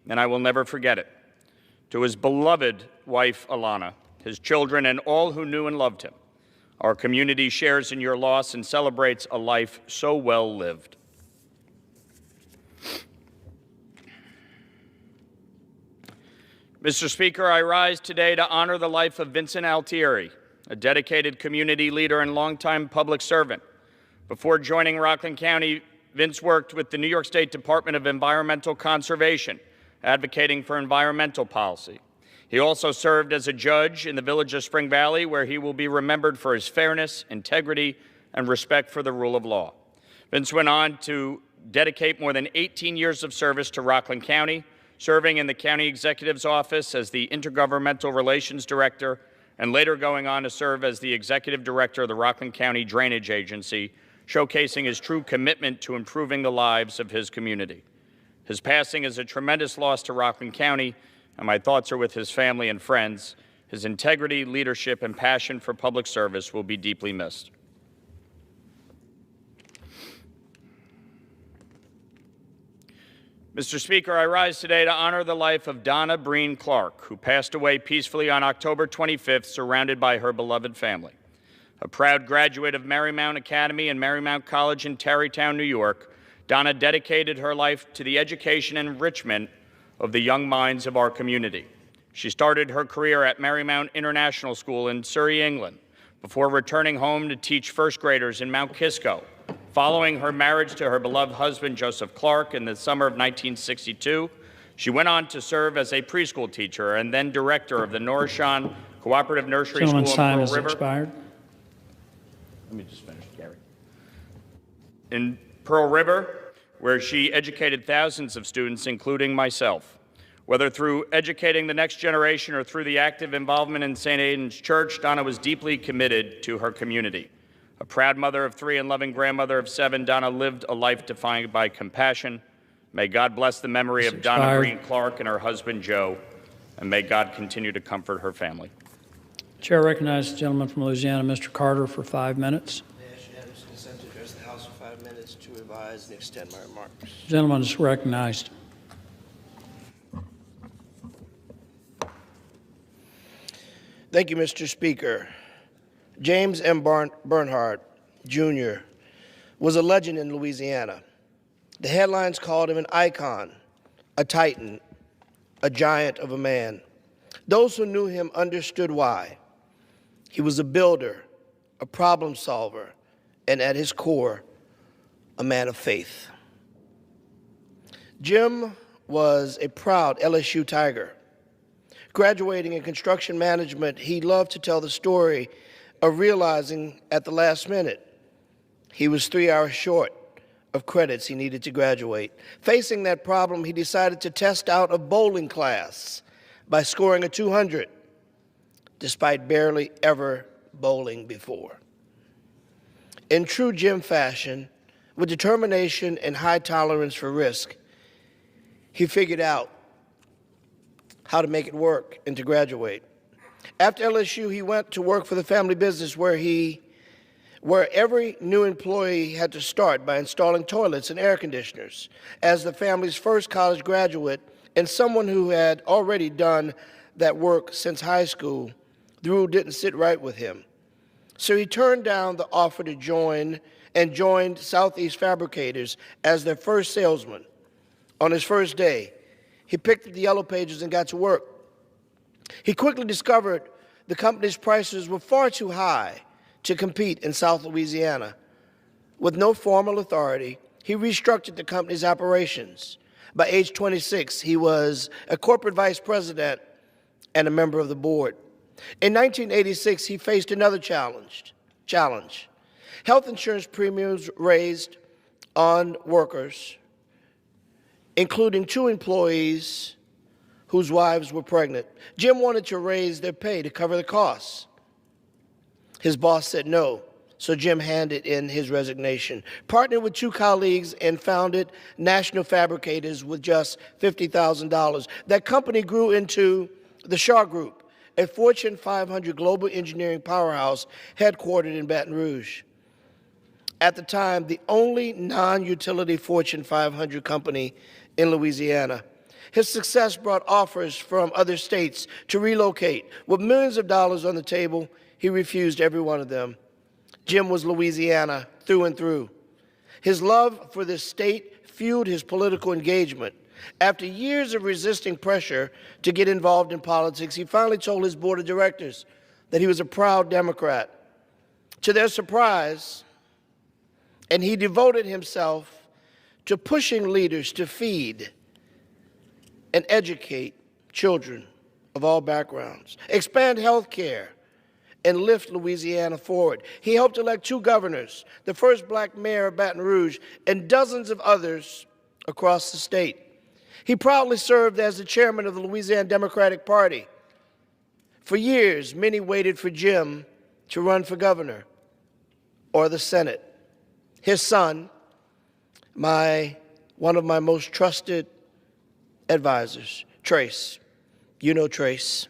and I will never forget it. To his beloved wife, Alana, his children, and all who knew and loved him, our community shares in your loss and celebrates a life so well lived. Mr. Speaker, I rise today to honor the life of Vincent Altieri, a dedicated community leader and longtime public servant. Before joining Rockland County, Vince worked with the New York State Department of Environmental Conservation, advocating for environmental policy. He also served as a judge in the village of Spring Valley, where he will be remembered for his fairness, integrity, and respect for the rule of law. Vince went on to dedicate more than 18 years of service to Rockland County, serving in the county executive's office as the Intergovernmental Relations Director, and later going on to serve as the Executive Director of the Rockland County Drainage Agency, showcasing his true commitment to improving the lives of his community. His passing is a tremendous loss to Rockland County, and my thoughts are with his family and friends. His integrity, leadership, and passion for public service will be deeply missed. Mr. Speaker, I rise today to honor the life of Donna Breen Clark, who passed away peacefully on October 25th, surrounded by her beloved family. A proud graduate of Marymount Academy and Marymount College in Tarrytown, New York, Donna dedicated her life to the education and enrichment of the young minds of our community. She started her career at Marymount International School in Surrey, England, before returning home to teach first graders in Mount Kisco. Following her marriage to her beloved husband, Joseph Clark, in the summer of 1962, she went on to serve as a preschool teacher and then director of the Norrishawn Cooperative Nursery School in Pearl River. Expired. Let me just finish, Gary. In Pearl River, where she educated thousands of students, including myself. Whether through educating the next generation or through the active involvement in St. Aidan's Church, Donna was deeply committed to her community. A proud mother of 3 and loving grandmother of 7, Donna lived a life defined by compassion. May God bless the memory of Donna Breen Clark and her husband, Joe, and may God continue to comfort her family. Chair recognizes the gentleman from Louisiana, Mr. Carter, for 5 minutes. I ask unanimous consent to address the House for 5 minutes to revise and extend my remarks. The gentleman is recognized. Thank you, Mr. Speaker. James M. Bernhardt, Jr. was a legend in Louisiana. The headlines called him an icon, a titan, a giant of a man. Those who knew him understood why. He was a builder, a problem solver, and at his core, a man of faith. Jim was a proud LSU Tiger. Graduating in construction management, he loved to tell the story of realizing at the last minute he was 3 hours short of credits he needed to graduate. Facing that problem, he decided to test out a bowling class by scoring a 200, despite barely ever bowling before. In true Jim fashion, with determination and high tolerance for risk, he figured out how to make it work and to graduate. After LSU, he went to work for the family business where every new employee had to start by installing toilets and air conditioners. As the family's first college graduate and someone who had already done that work since high school, the rule didn't sit right with him. So he turned down the offer to join and joined Southeast Fabricators as their first salesman. On his first day, he picked up the yellow pages and got to work. He quickly discovered the company's prices were far too high to compete in South Louisiana. With no formal authority, he restructured the company's operations. By age 26, he was a corporate vice president and a member of the board. In 1986, he faced another challenge. Health insurance premiums raised on workers, including 2 employees whose wives were pregnant. Jim wanted to raise their pay to cover the costs. His boss said no, so Jim handed in his resignation, partnered with 2 colleagues, and founded National Fabricators with just $50,000. That company grew into the Shaw Group, a Fortune 500 global engineering powerhouse headquartered in Baton Rouge. At the time, the only non-utility Fortune 500 company in Louisiana. His success brought offers from other states to relocate. With millions of dollars on the table, he refused every one of them. Jim was Louisiana through and through. His love for this state fueled his political engagement. After years of resisting pressure to get involved in politics, he finally told his board of directors that he was a proud Democrat. To their surprise, and he devoted himself to pushing leaders to feed and educate children of all backgrounds, expand health care, and lift Louisiana forward. He helped elect 2 governors, the first black mayor of Baton Rouge, and dozens of others across the state. He proudly served as the chairman of the Louisiana Democratic Party. For years, many waited for Jim to run for governor or the Senate. His son, one of my most trusted advisors, Trace, you know Trace,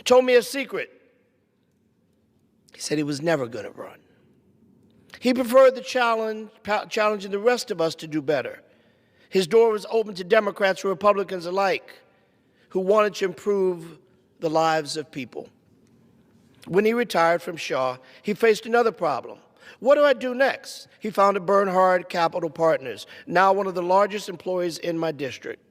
told me a secret. He said he was never going to run. He preferred the challenging the rest of us to do better. His door was open to Democrats and Republicans alike who wanted to improve the lives of people. When he retired from Shaw, he faced another problem. What do I do next? He founded Bernhard Capital Partners, now one of the largest employers in my district.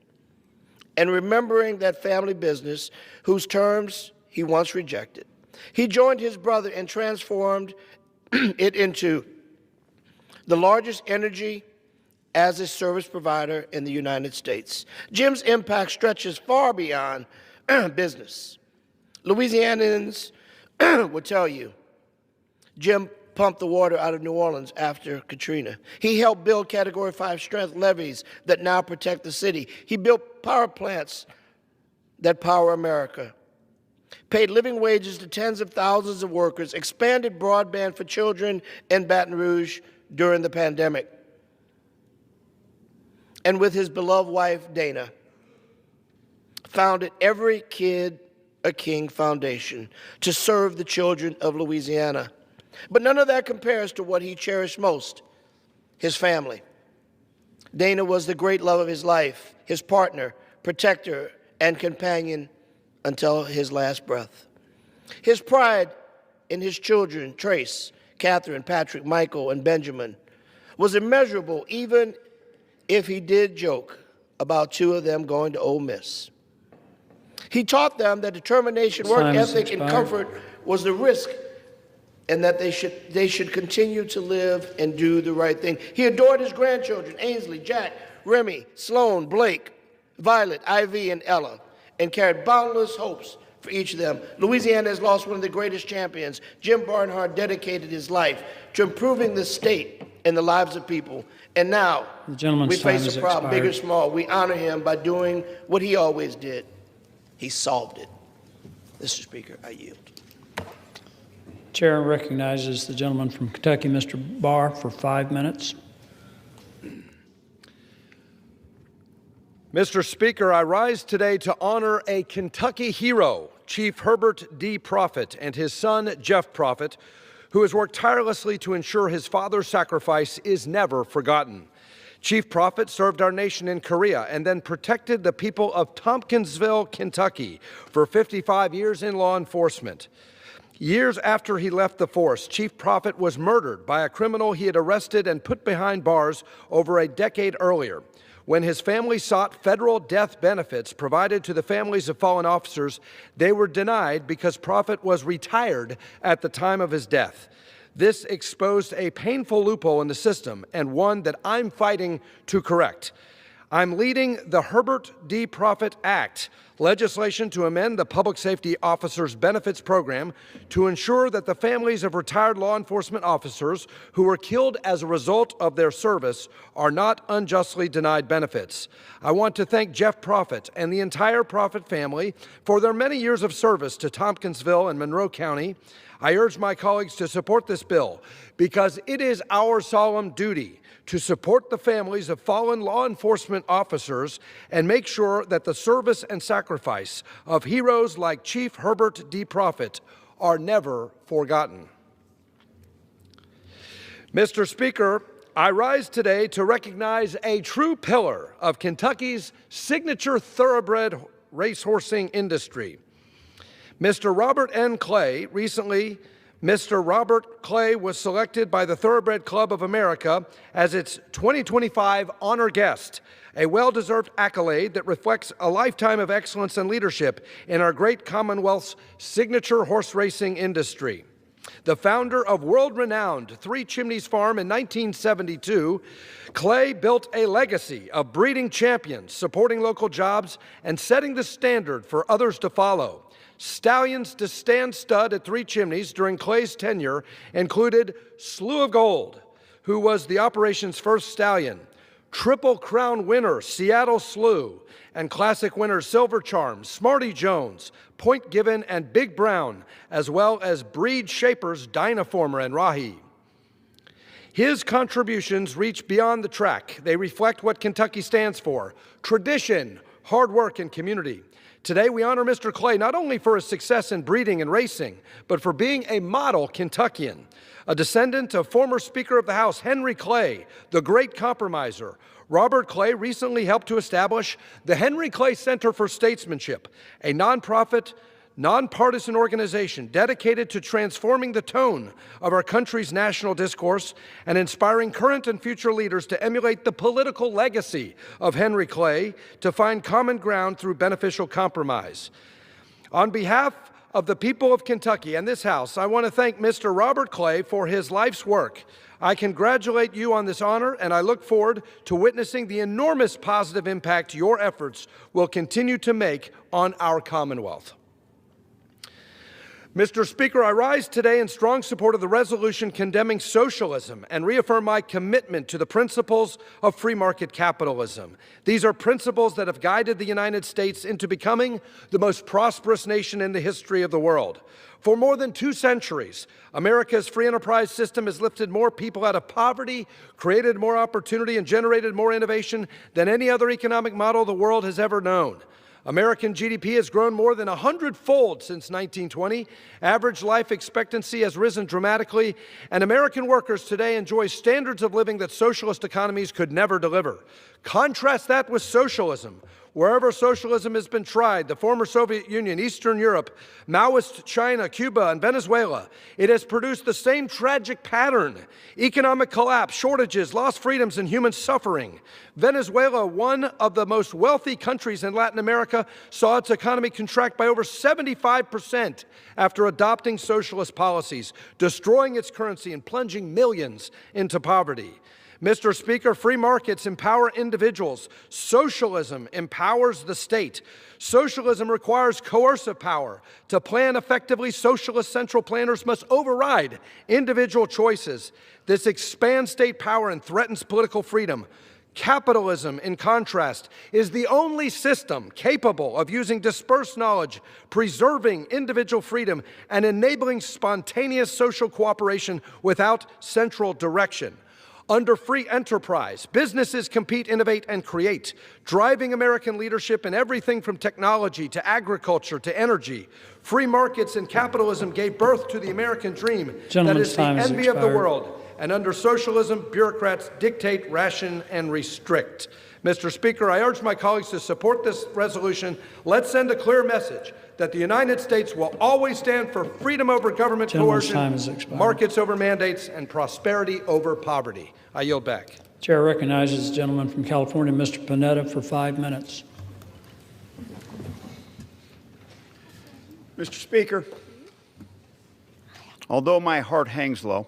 And remembering that family business, whose terms he once rejected, he joined his brother and transformed it into the largest energy as a service provider in the United States. Jim's impact stretches far beyond business. Louisianans will tell you, Jim pumped the water out of New Orleans after Katrina. He helped build Category 5 strength levees that now protect the city. He built power plants that power America, paid living wages to tens of thousands of workers, expanded broadband for children in Baton Rouge during the pandemic. And with his beloved wife, Dana, founded Every Kid a King Foundation to serve the children of Louisiana. But none of that compares to what he cherished most, his family. Dana was the great love of his life, his partner, protector, and companion until his last breath. His pride in his children, Trace, Catherine, Patrick, Michael, and Benjamin, was immeasurable, even if he did joke about 2 of them going to Ole Miss. He taught them that determination, work ethic, and comfort was the risk, and that they should continue to live and do the right thing. He adored his grandchildren, Ainsley, Jack, Remy, Sloan, Blake, Violet, Ivy, and Ella, and carried boundless hopes for each of them. Louisiana has lost one of the greatest champions. Jim Barnhart dedicated his life to improving the state and the lives of people. And now we face a problem, big or small. We honor him by doing what he always did. He solved it. Mr. Speaker, I yield. Chair recognizes the gentleman from Kentucky, Mr. Barr, for 5 minutes. Mr. Speaker, I rise today to honor a Kentucky hero, Chief Herbert D. Prophet, and his son, Jeff Prophet, who has worked tirelessly to ensure his father's sacrifice is never forgotten. Chief Prophet served our nation in Korea and then protected the people of Tompkinsville, Kentucky, for 55 years in law enforcement. Years after he left the force, Chief Prophet was murdered by a criminal he had arrested and put behind bars over a decade earlier. When his family sought federal death benefits provided to the families of fallen officers, they were denied because Prophet was retired at the time of his death. This exposed a painful loophole in the system, and one that I'm fighting to correct. I'm leading the Herbert D. Prophet Act, legislation to amend the Public Safety Officers Benefits Program to ensure that the families of retired law enforcement officers who were killed as a result of their service are not unjustly denied benefits. I want to thank Jeff Prophet and the entire Prophet family for their many years of service to Tompkinsville and Monroe County. I urge my colleagues to support this bill because it is our solemn duty to support the families of fallen law enforcement officers and make sure that the service and sacrifice of heroes like Chief Herbert D. Prophet are never forgotten. Mr. Speaker, I rise today to recognize a true pillar of Kentucky's signature thoroughbred racehorsing industry. Mr. Robert N. Clay. Recently, Mr. Robert Clay was selected by the Thoroughbred Club of America as its 2025 honor guest, a well-deserved accolade that reflects a lifetime of excellence and leadership in our great Commonwealth's signature horse racing industry. The founder of world-renowned Three Chimneys Farm in 1972, Clay built a legacy of breeding champions, supporting local jobs, and setting the standard for others to follow. Stallions to stand stud at Three Chimneys during Clay's tenure included Slew of Gold, who was the operation's first stallion, Triple Crown winner Seattle Slew, and classic winners Silver Charm, Smarty Jones, Point Given, and Big Brown, as well as breed shapers Dynaformer and Rahi. His contributions reach beyond the track. They reflect what Kentucky stands for: tradition, hard work, and community. Today, we honor Mr. Clay not only for his success in breeding and racing, but for being a model Kentuckian. A descendant of former Speaker of the House Henry Clay, the great compromiser, Robert Clay recently helped to establish the Henry Clay Center for Statesmanship, a nonprofit, nonpartisan organization dedicated to transforming the tone of our country's national discourse and inspiring current and future leaders to emulate the political legacy of Henry Clay to find common ground through beneficial compromise. On behalf of the people of Kentucky and this House, I want to thank Mr. Robert Clay for his life's work. I congratulate you on this honor, and I look forward to witnessing the enormous positive impact your efforts will continue to make on our Commonwealth. Mr. Speaker, I rise today in strong support of the resolution condemning socialism and reaffirm my commitment to the principles of free market capitalism. These are principles that have guided the United States into becoming the most prosperous nation in the history of the world. For more than 2 centuries, America's free enterprise system has lifted more people out of poverty, created more opportunity, and generated more innovation than any other economic model the world has ever known. American GDP has grown more than 100-fold since 1920. Average life expectancy has risen dramatically, and American workers today enjoy standards of living that socialist economies could never deliver. Contrast that with socialism. Wherever socialism has been tried, the former Soviet Union, Eastern Europe, Maoist China, Cuba, and Venezuela, it has produced the same tragic pattern: economic collapse, shortages, lost freedoms, and human suffering. Venezuela, one of the most wealthy countries in Latin America, saw its economy contract by over 75% after adopting socialist policies, destroying its currency and plunging millions into poverty. Mr. Speaker, free markets empower individuals. Socialism empowers the state. Socialism requires coercive power. To plan effectively, socialist central planners must override individual choices. This expands state power and threatens political freedom. Capitalism, in contrast, is the only system capable of using dispersed knowledge, preserving individual freedom, and enabling spontaneous social cooperation without central direction. Under free enterprise, businesses compete, innovate, and create, driving American leadership in everything from technology to agriculture to energy. Free markets and capitalism gave birth to the American dream that is the envy of the world. And under socialism, bureaucrats dictate, ration, and restrict. Mr. Speaker, I urge my colleagues to support this resolution. Let's send a clear message that the United States will always stand for freedom over government coercion, markets over mandates, and prosperity over poverty. I yield back. Chair recognizes the gentleman from California, Mr. Panetta, for 5 minutes. Mr. Speaker, although my heart hangs low,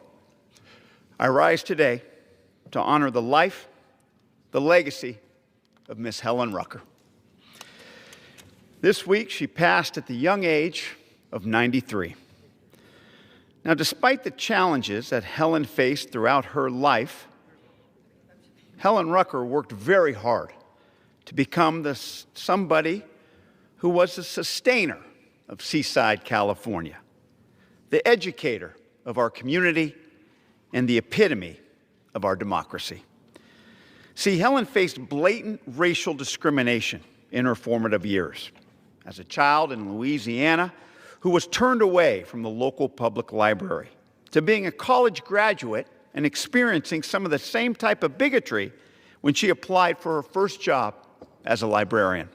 I rise today to honor the life, the legacy of Miss Helen Rucker. This week, she passed at the young age of 93. Now, despite the challenges that Helen faced throughout her life, Helen Rucker worked very hard to become somebody who was the sustainer of Seaside, California, the educator of our community, and the epitome of our democracy. See, Helen faced blatant racial discrimination in her formative years. As a child in Louisiana who was turned away from the local public library, to being a college graduate and experiencing some of the same type of bigotry when she applied for her first job as a librarian.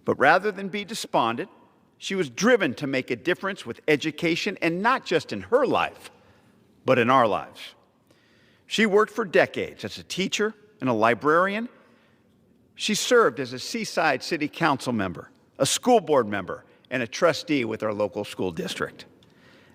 But rather than be despondent, she was driven to make a difference with education, and not just in her life, but in our lives. She worked for decades as a teacher and a librarian. She served as a Seaside City Council member, a school board member, and a trustee with our local school district.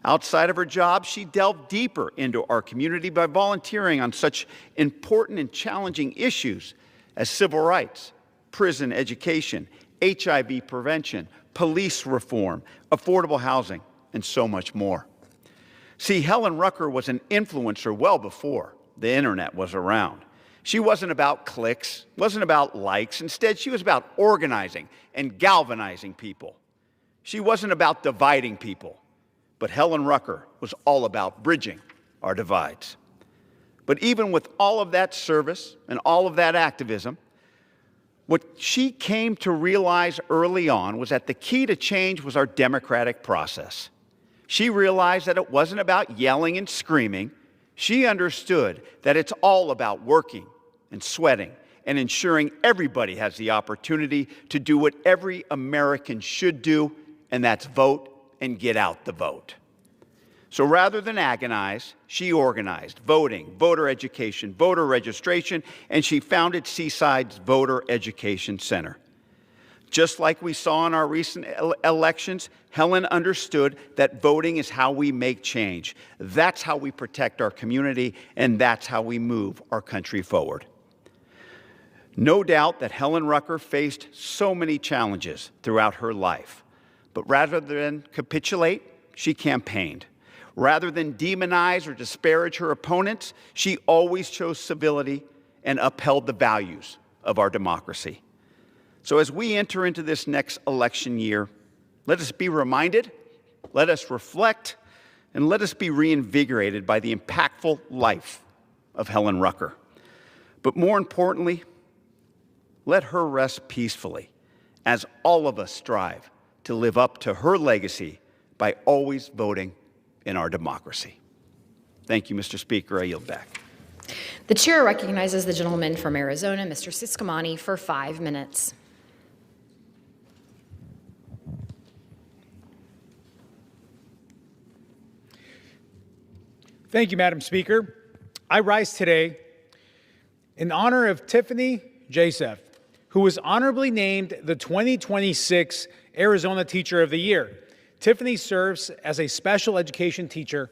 Outside of her job, she delved deeper into our community by volunteering on such important and challenging issues as civil rights, prison education, HIV prevention, police reform, affordable housing, and so much more. See, Helen Rucker was an influencer well before the internet was around. She wasn't about clicks, wasn't about likes. Instead, she was about organizing and galvanizing people. She wasn't about dividing people, but Helen Rucker was all about bridging our divides. But even with all of that service and all of that activism, what she came to realize early on was that the key to change was our democratic process. She realized that it wasn't about yelling and screaming. She understood that it's all about working and sweating and ensuring everybody has the opportunity to do what every American should do, and that's vote and get out the vote. So rather than agonize, she organized voting, voter education, voter registration, and she founded Seaside's Voter Education Center. Just like we saw in our recent elections, Helen understood that voting is how we make change. That's how we protect our community, and that's how we move our country forward. No doubt that Helen Rucker faced so many challenges throughout her life, but rather than capitulate, she campaigned. Rather than demonize or disparage her opponents, she always chose civility and upheld the values of our democracy. So as we enter into this next election year, let us be reminded, let us reflect, and let us be reinvigorated by the impactful life of Helen Rucker. But more importantly, let her rest peacefully as all of us strive to live up to her legacy by always voting in our democracy. Thank you, Mr. Speaker. I yield back. The chair recognizes the gentleman from Arizona, Mr. Siscomani, for 5 minutes. Thank you, Madam Speaker. I rise today in honor of Tiffany Joseph, who was honorably named the 2026 Arizona Teacher of the Year. Tiffany serves as a special education teacher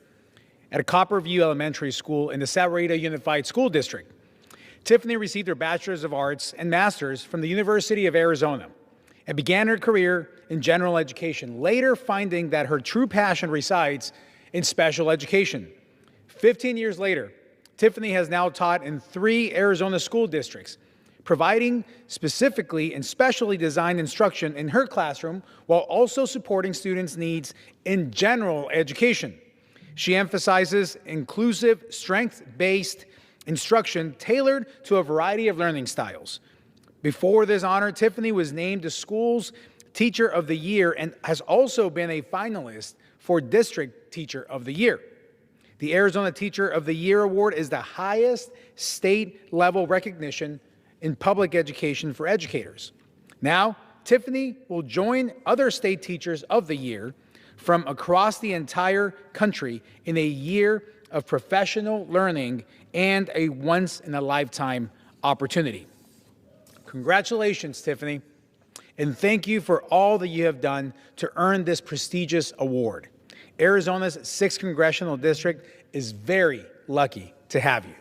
at a Copperview Elementary School in the Sahuarita Unified School District. Tiffany received her Bachelor's of Arts and Master's from the University of Arizona and began her career in general education, later finding that her true passion resides in special education. 15 years later, Tiffany has now taught in 3 Arizona school districts, providing specifically and specially designed instruction in her classroom while also supporting students' needs in general education. She emphasizes inclusive, strength-based instruction tailored to a variety of learning styles. Before this honor, Tiffany was named the school's Teacher of the Year and has also been a finalist for District Teacher of the Year. The Arizona Teacher of the Year Award is the highest state-level recognition in public education for educators. Now, Tiffany will join other state teachers of the year from across the entire country in a year of professional learning and a once-in-a-lifetime opportunity. Congratulations, Tiffany, and thank you for all that you have done to earn this prestigious award. Arizona's 6th Congressional District is very lucky to have you.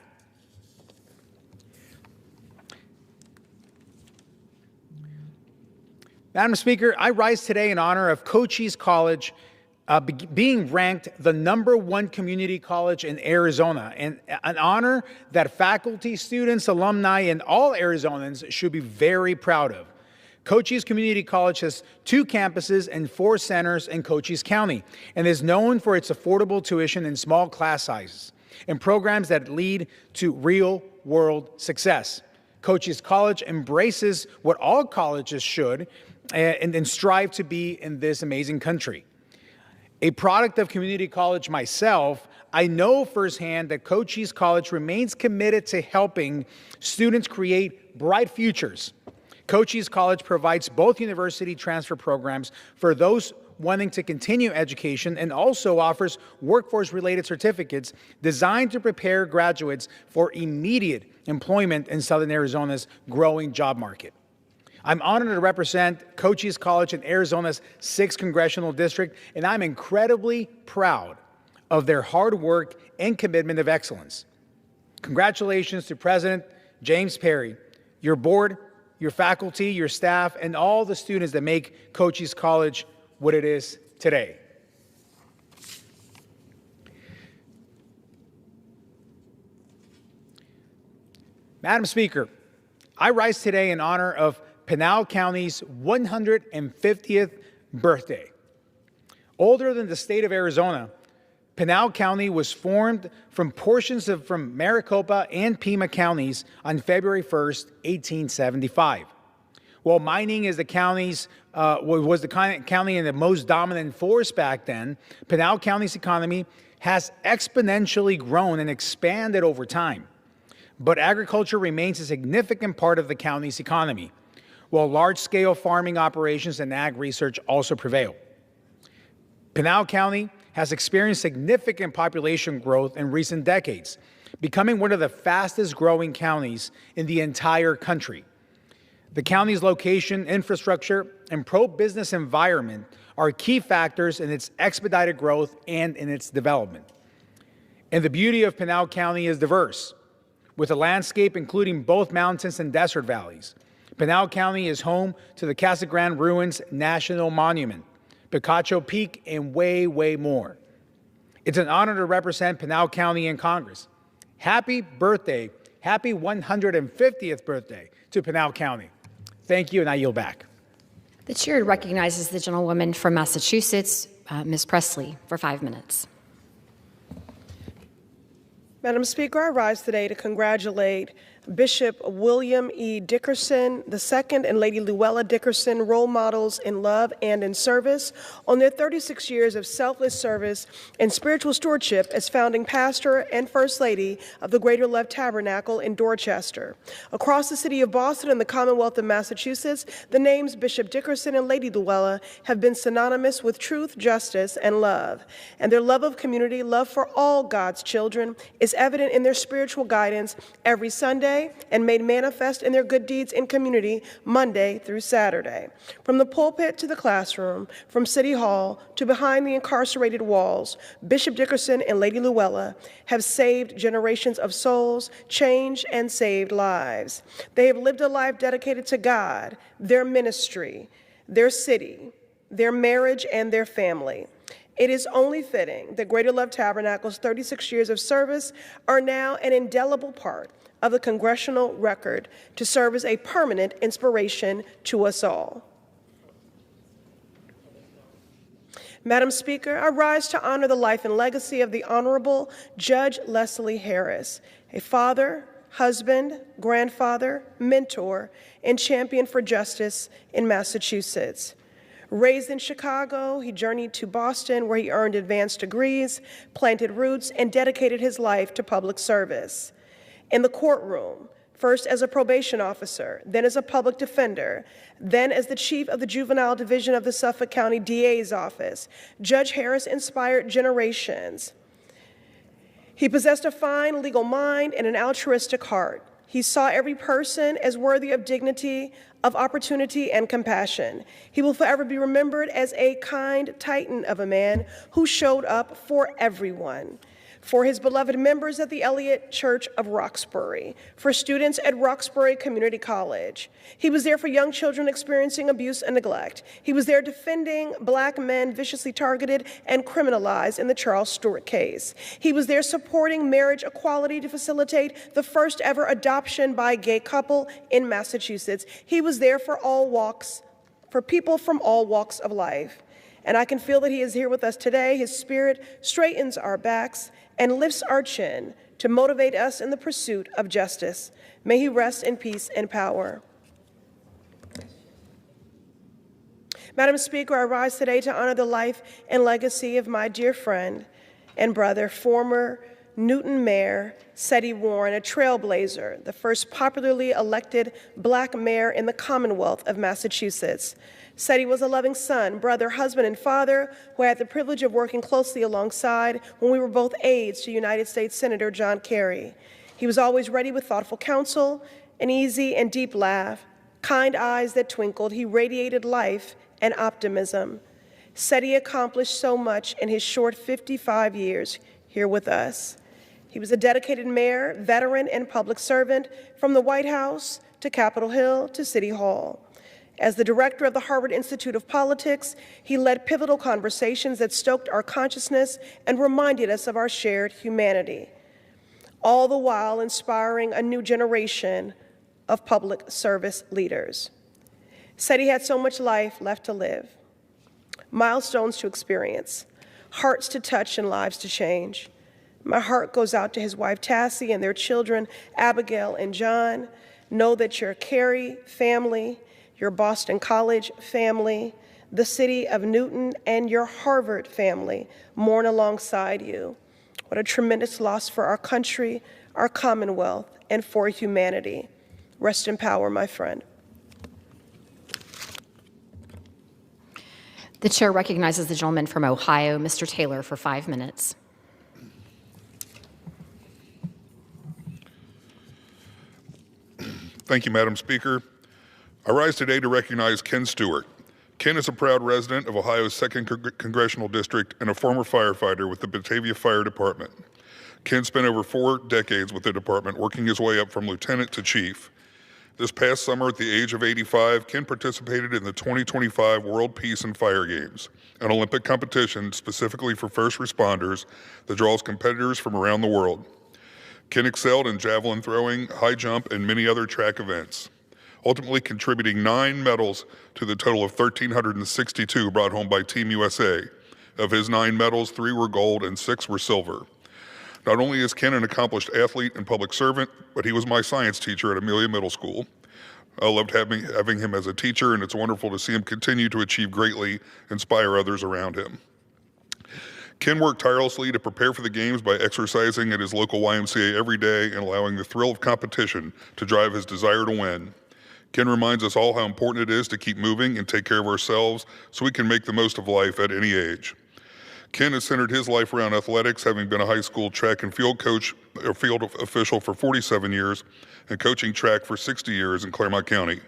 Madam Speaker, I rise today in honor of Cochise College being ranked the #1 community college in Arizona, and an honor that faculty, students, alumni, and all Arizonans should be very proud of. Cochise Community College has 2 campuses and 4 centers in Cochise County and is known for its affordable tuition and small class sizes and programs that lead to real-world success. Cochise College embraces what all colleges should and strive to be in this amazing country. A product of community college myself, I know firsthand that Cochise College remains committed to helping students create bright futures. Cochise College provides both university transfer programs for those wanting to continue education and also offers workforce-related certificates designed to prepare graduates for immediate employment in Southern Arizona's growing job market. I'm honored to represent Cochise College in Arizona's 6th Congressional District, and I'm incredibly proud of their hard work and commitment of excellence. Congratulations to President James Perry, your board, your faculty, your staff, and all the students that make Cochise College what it is today. Madam Speaker, I rise today in honor of Pinal County's 150th birthday. Older than the state of Arizona, Pinal County was formed from portions from Maricopa and Pima counties on February 1st, 1875. While mining is the county's was the county in the most dominant force back then, Pinal County's economy has exponentially grown and expanded over time. But agriculture remains a significant part of the county's economy, while large-scale farming operations and ag research also prevail. Pinal County has experienced significant population growth in recent decades, becoming one of the fastest-growing counties in the entire country. The county's location, infrastructure, and pro-business environment are key factors in its expedited growth and in its development. And the beauty of Pinal County is diverse, with a landscape including both mountains and desert valleys. Pinal County is home to the Casa Grande Ruins National Monument, Picacho Peak, and way, way more. It's an honor to represent Pinal County in Congress. Happy birthday, happy 150th birthday to Pinal County. Thank you, and I yield back. The chair recognizes the gentlewoman from Massachusetts, Ms. Presley, for 5 minutes. Madam Speaker, I rise today to congratulate Bishop William E. Dickerson II and Lady Luella Dickerson, role models in love and in service, on their 36 years of selfless service and spiritual stewardship as founding pastor and First Lady of the Greater Love Tabernacle in Dorchester. Across the city of Boston and the Commonwealth of Massachusetts, the names Bishop Dickerson and Lady Luella have been synonymous with truth, justice, and love. And their love of community, love for all God's children, is evident in their spiritual guidance every Sunday and made manifest in their good deeds in community Monday through Saturday. From the pulpit to the classroom, from City Hall to behind the incarcerated walls, Bishop Dickerson and Lady Luella have saved generations of souls, changed and saved lives. They have lived a life dedicated to God, their ministry, their city, their marriage, and their family. It is only fitting that Greater Love Tabernacle's 36 years of service are now an indelible part of the congressional record to serve as a permanent inspiration to us all. Madam Speaker, I rise to honor the life and legacy of the Honorable Judge Leslie Harris, a father, husband, grandfather, mentor, and champion for justice in Massachusetts. Raised in Chicago, he journeyed to Boston, where he earned advanced degrees, planted roots, and dedicated his life to public service. In the courtroom, first as a probation officer, then as a public defender, then as the chief of the juvenile division of the Suffolk County DA's office, Judge Harris inspired generations. He possessed a fine legal mind and an altruistic heart. He saw every person as worthy of dignity, of opportunity, and compassion. He will forever be remembered as a kind titan of a man who showed up for everyone. For his beloved members at the Elliott Church of Roxbury, for students at Roxbury Community College. He was there for young children experiencing abuse and neglect. He was there defending Black men viciously targeted and criminalized in the Charles Stewart case. He was there supporting marriage equality to facilitate the first ever adoption by a gay couple in Massachusetts. He was there for all walks, for people from all walks of life. And I can feel that he is here with us today. His spirit straightens our backs and lifts our chin to motivate us in the pursuit of justice. May he rest in peace and power. Madam Speaker, I rise today to honor the life and legacy of my dear friend and brother, former Newton Mayor Seti Warren, a trailblazer, the first popularly elected Black mayor in the Commonwealth of Massachusetts. Seti was a loving son, brother, husband, and father who I had the privilege of working closely alongside when we were both aides to United States Senator John Kerry. He was always ready with thoughtful counsel, an easy and deep laugh, kind eyes that twinkled. He radiated life and optimism. Seti accomplished so much in his short 55 years here with us. He was a dedicated mayor, veteran, and public servant from the White House to Capitol Hill to City Hall. As the director of the Harvard Institute of Politics, he led pivotal conversations that stoked our consciousness and reminded us of our shared humanity, all the while inspiring a new generation of public service leaders. Seti had so much life left to live, milestones to experience, hearts to touch, and lives to change. My heart goes out to his wife, Tassie, and their children, Abigail and John. Know that your Kerry family, your Boston College family, the city of Newton, and your Harvard family mourn alongside you. What a tremendous loss for our country, our Commonwealth, and for humanity. Rest in power, my friend. The chair recognizes the gentleman from Ohio, Mr. Taylor, for 5 minutes. Thank you, Madam Speaker. I rise today to recognize Ken Stewart. Ken is a proud resident of Ohio's 2nd Congressional District and a former firefighter with the Batavia Fire Department. Ken spent over 4 decades with the department, working his way up from lieutenant to chief. This past summer, at the age of 85, Ken participated in the 2025 World Peace and Fire Games, an Olympic competition specifically for first responders that draws competitors from around the world. Ken excelled in javelin throwing, high jump, and many other track events, ultimately contributing 9 medals to the total of 1,362 brought home by Team USA. Of his 9 medals, 3 were gold and 6 were silver. Not only is Ken an accomplished athlete and public servant, but he was my science teacher at Amelia Middle School. I loved having him as a teacher, and it's wonderful to see him continue to achieve greatly, inspire others around him. Ken worked tirelessly to prepare for the games by exercising at his local YMCA every day and allowing the thrill of competition to drive his desire to win. Ken reminds us all how important it is to keep moving and take care of ourselves so we can make the most of life at any age. Ken has centered his life around athletics, having been a high school track and field coach or field official for 47 years and coaching track for 60 years in Claremont County.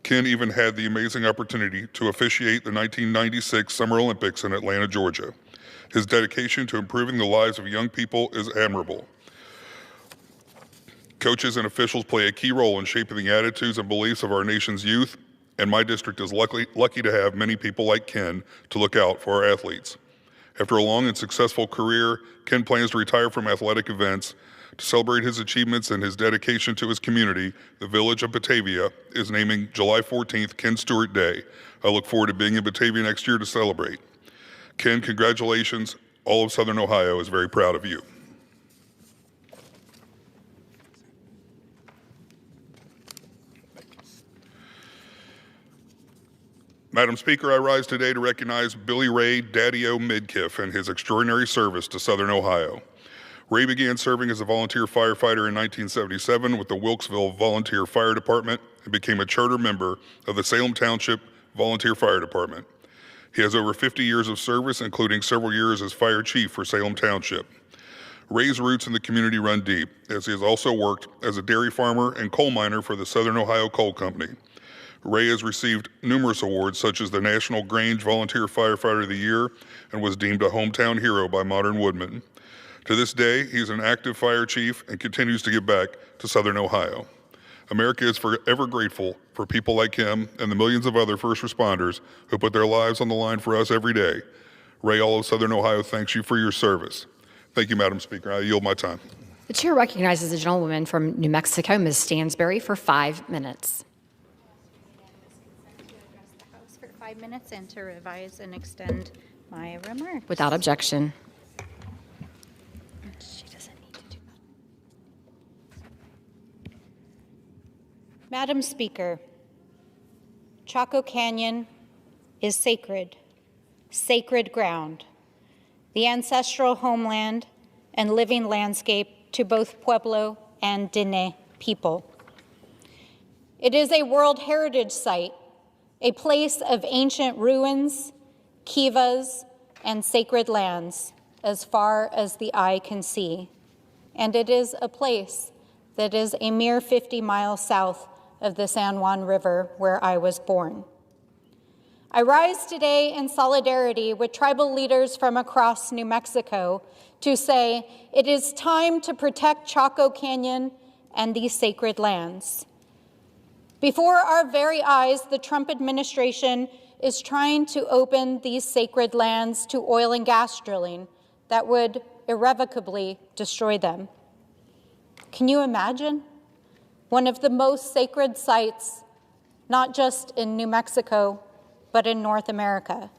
Ken even had the amazing opportunity to officiate the 1996 Summer Olympics in Atlanta, Georgia. His dedication to improving the lives of young people is admirable. Coaches and officials play a key role in shaping the attitudes and beliefs of our nation's youth, and my district is lucky to have many people like Ken to look out for our athletes. After a long and successful career, Ken plans to retire from athletic events. To celebrate his achievements and his dedication to his community, the village of Batavia is naming July 14th Ken Stewart Day. I look forward to being in Batavia next year to celebrate. Ken, congratulations. All of Southern Ohio is very proud of you. Madam Speaker, I rise today to recognize Billy Ray Daddy-O Midkiff and his extraordinary service to Southern Ohio. Ray began serving as a volunteer firefighter in 1977 with the Wilkesville Volunteer Fire Department and became a charter member of the Salem Township Volunteer Fire Department. He has over 50 years of service, including several years as fire chief for Salem Township. Ray's roots in the community run deep, as he has also worked as a dairy farmer and coal miner for the Southern Ohio Coal Company. Ray has received numerous awards, such as the National Grange Volunteer Firefighter of the Year, and was deemed a hometown hero by Modern Woodmen. To this day, he's an active fire chief and continues to give back to Southern Ohio. America is forever grateful for people like him and the millions of other first responders who put their lives on the line for us every day. Ray, all of Southern Ohio thanks you for your service. Thank you, Madam Speaker. I yield my time. The chair recognizes the gentlewoman from New Mexico, Ms. Stansberry, for 5 minutes. For 5 minutes and to revise and extend my remarks. Without objection. She doesn't need to do that. Madam Speaker, Chaco Canyon is sacred, sacred ground. the ancestral homeland and living landscape to both Pueblo and Diné people. It is a World Heritage Site, a place of ancient ruins, kivas, and sacred lands as far as the eye can see. And it is a place that is a mere 50 miles south of the San Juan River where I was born. I rise today in solidarity with tribal leaders from across New Mexico to say it is time to protect Chaco Canyon and these sacred lands. Before our very eyes, the Trump administration is trying to open these sacred lands to oil and gas drilling that would irrevocably destroy them. Can you imagine? One of the most sacred sites, not just in New Mexico, but in North America.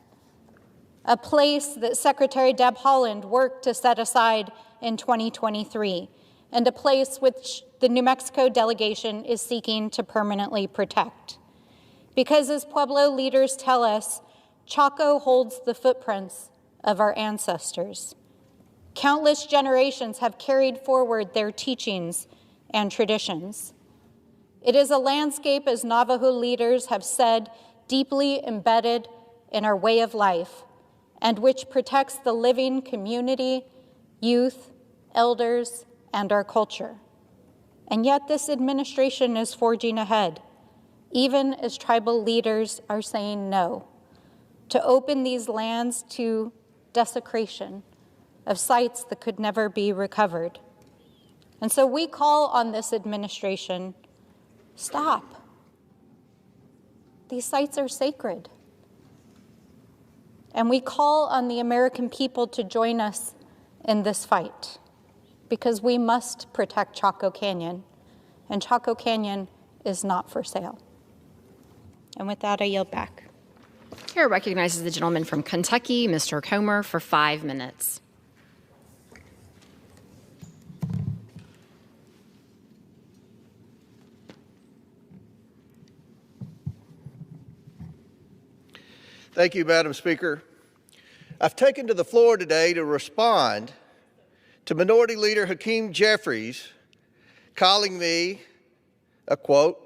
A place that Secretary Deb Haaland worked to set aside in 2023, and a place which the New Mexico delegation is seeking to permanently protect. Because as Pueblo leaders tell us, Chaco holds the footprints of our ancestors. Countless generations have carried forward their teachings and traditions. It is a landscape, as Navajo leaders have said, deeply embedded in our way of life, and which protects the living community, youth, elders, and our culture. And yet this administration is forging ahead, even as tribal leaders are saying no, to open these lands to desecration of sites that could never be recovered. And so we call on this administration, stop. These sites are sacred. And we call on the American people to join us in this fight, because we must protect Chaco Canyon, and Chaco Canyon is not for sale. And with that, I yield back. Chair recognizes the gentleman from Kentucky, Mr. Comer, for 5 minutes. Thank you, Madam Speaker. I've taken to the floor today to respond to Minority Leader Hakeem Jeffries calling me a, quote,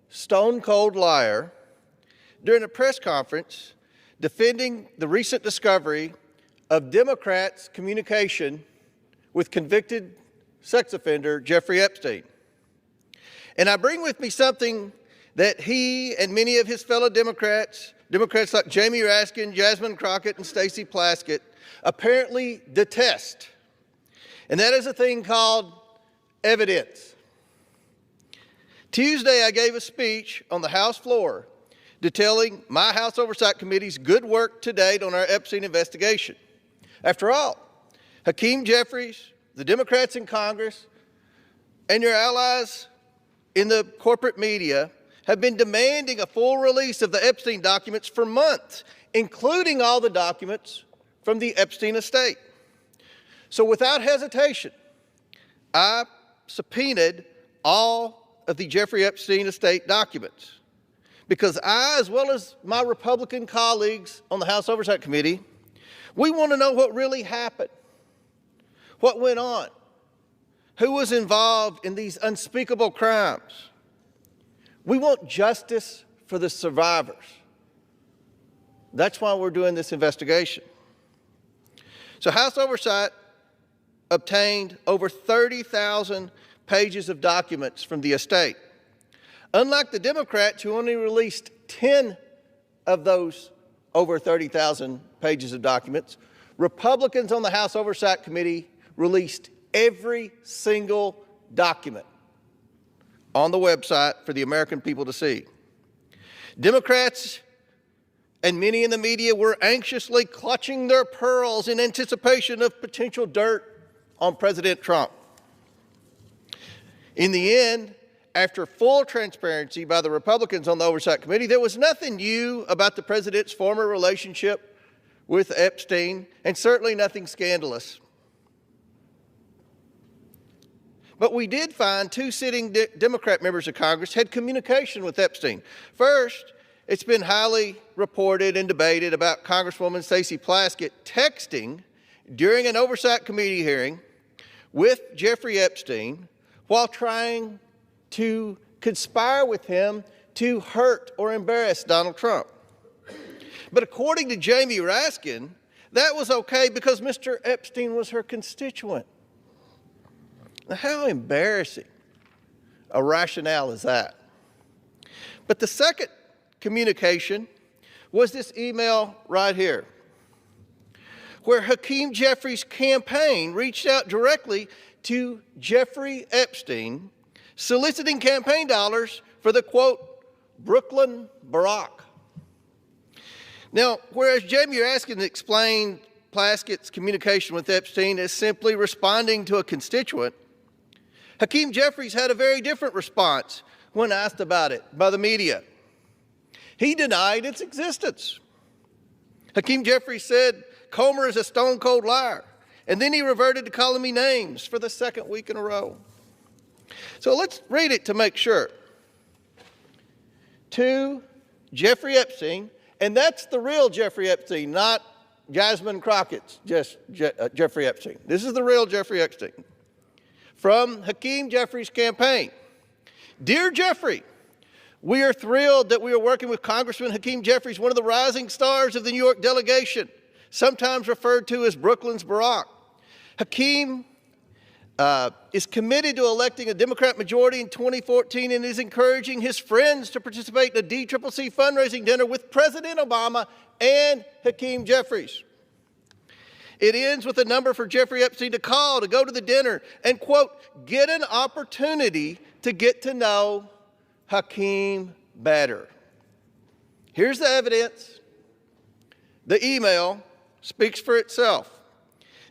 stone-cold liar during a press conference defending the recent discovery of Democrats' communication with convicted sex offender Jeffrey Epstein. And I bring with me something that he and many of his fellow Democrats like Jamie Raskin, Jasmine Crockett, and Stacey Plaskett, apparently detest. And that is a thing called evidence. Tuesday, I gave a speech on the House floor detailing my House Oversight Committee's good work to date on our Epstein investigation. After all, Hakeem Jeffries, the Democrats in Congress, and your allies in the corporate media have been demanding a full release of the Epstein documents for months, including all the documents from the Epstein estate. So without hesitation, I subpoenaed all of the Jeffrey Epstein estate documents, because I, as well as my Republican colleagues on the House Oversight Committee, we want to know what really happened, what went on, who was involved in these unspeakable crimes. We want justice for the survivors. That's why we're doing this investigation. So House Oversight obtained over 30,000 pages of documents from the estate. Unlike the Democrats, who only released 10 of those over 30,000 pages of documents, Republicans on the House Oversight Committee released every single document on the website for the American people to see. Democrats and many in the media were anxiously clutching their pearls in anticipation of potential dirt on President Trump. In the end, after full transparency by the Republicans on the Oversight Committee, there was nothing new about the president's former relationship with Epstein, and certainly nothing scandalous. But we did find two sitting Democrat members of Congress had communication with Epstein. First, it's been highly reported and debated about Congresswoman Stacey Plaskett texting during an oversight committee hearing with Jeffrey Epstein while trying to conspire with him to hurt or embarrass Donald Trump. But according to Jamie Raskin, that was okay because Mr. Epstein was her constituent. Now, how embarrassing a rationale is that? But the second communication was this email right here, where Hakeem Jeffries' campaign reached out directly to Jeffrey Epstein, soliciting campaign dollars for the, quote, Brooklyn Barack. Now, whereas Jamie Raskin explained Plaskett's communication with Epstein as simply responding to a constituent, Hakeem Jeffries had a very different response when asked about it by the media. He denied its existence. Hakeem Jeffries said, Comer is a stone-cold liar, and then he reverted to calling me names for the second week in a row. So let's read it to make sure. To Jeffrey Epstein, and that's the real Jeffrey Epstein, not Jasmine Crockett's Jeffrey Epstein. This is the real Jeffrey Epstein. From Hakeem Jeffries' campaign. Dear Jeffrey, we are thrilled that we are working with Congressman Hakeem Jeffries, one of the rising stars of the New York delegation, sometimes referred to as Brooklyn's Barack. Hakeem is committed to electing a Democrat majority in 2014 and is encouraging his friends to participate in a DCCC fundraising dinner with President Obama and Hakeem Jeffries. It ends with a number for Jeffrey Epstein to call to go to the dinner and, quote, get an opportunity to get to know Hakeem better. Here's the evidence. The email speaks for itself.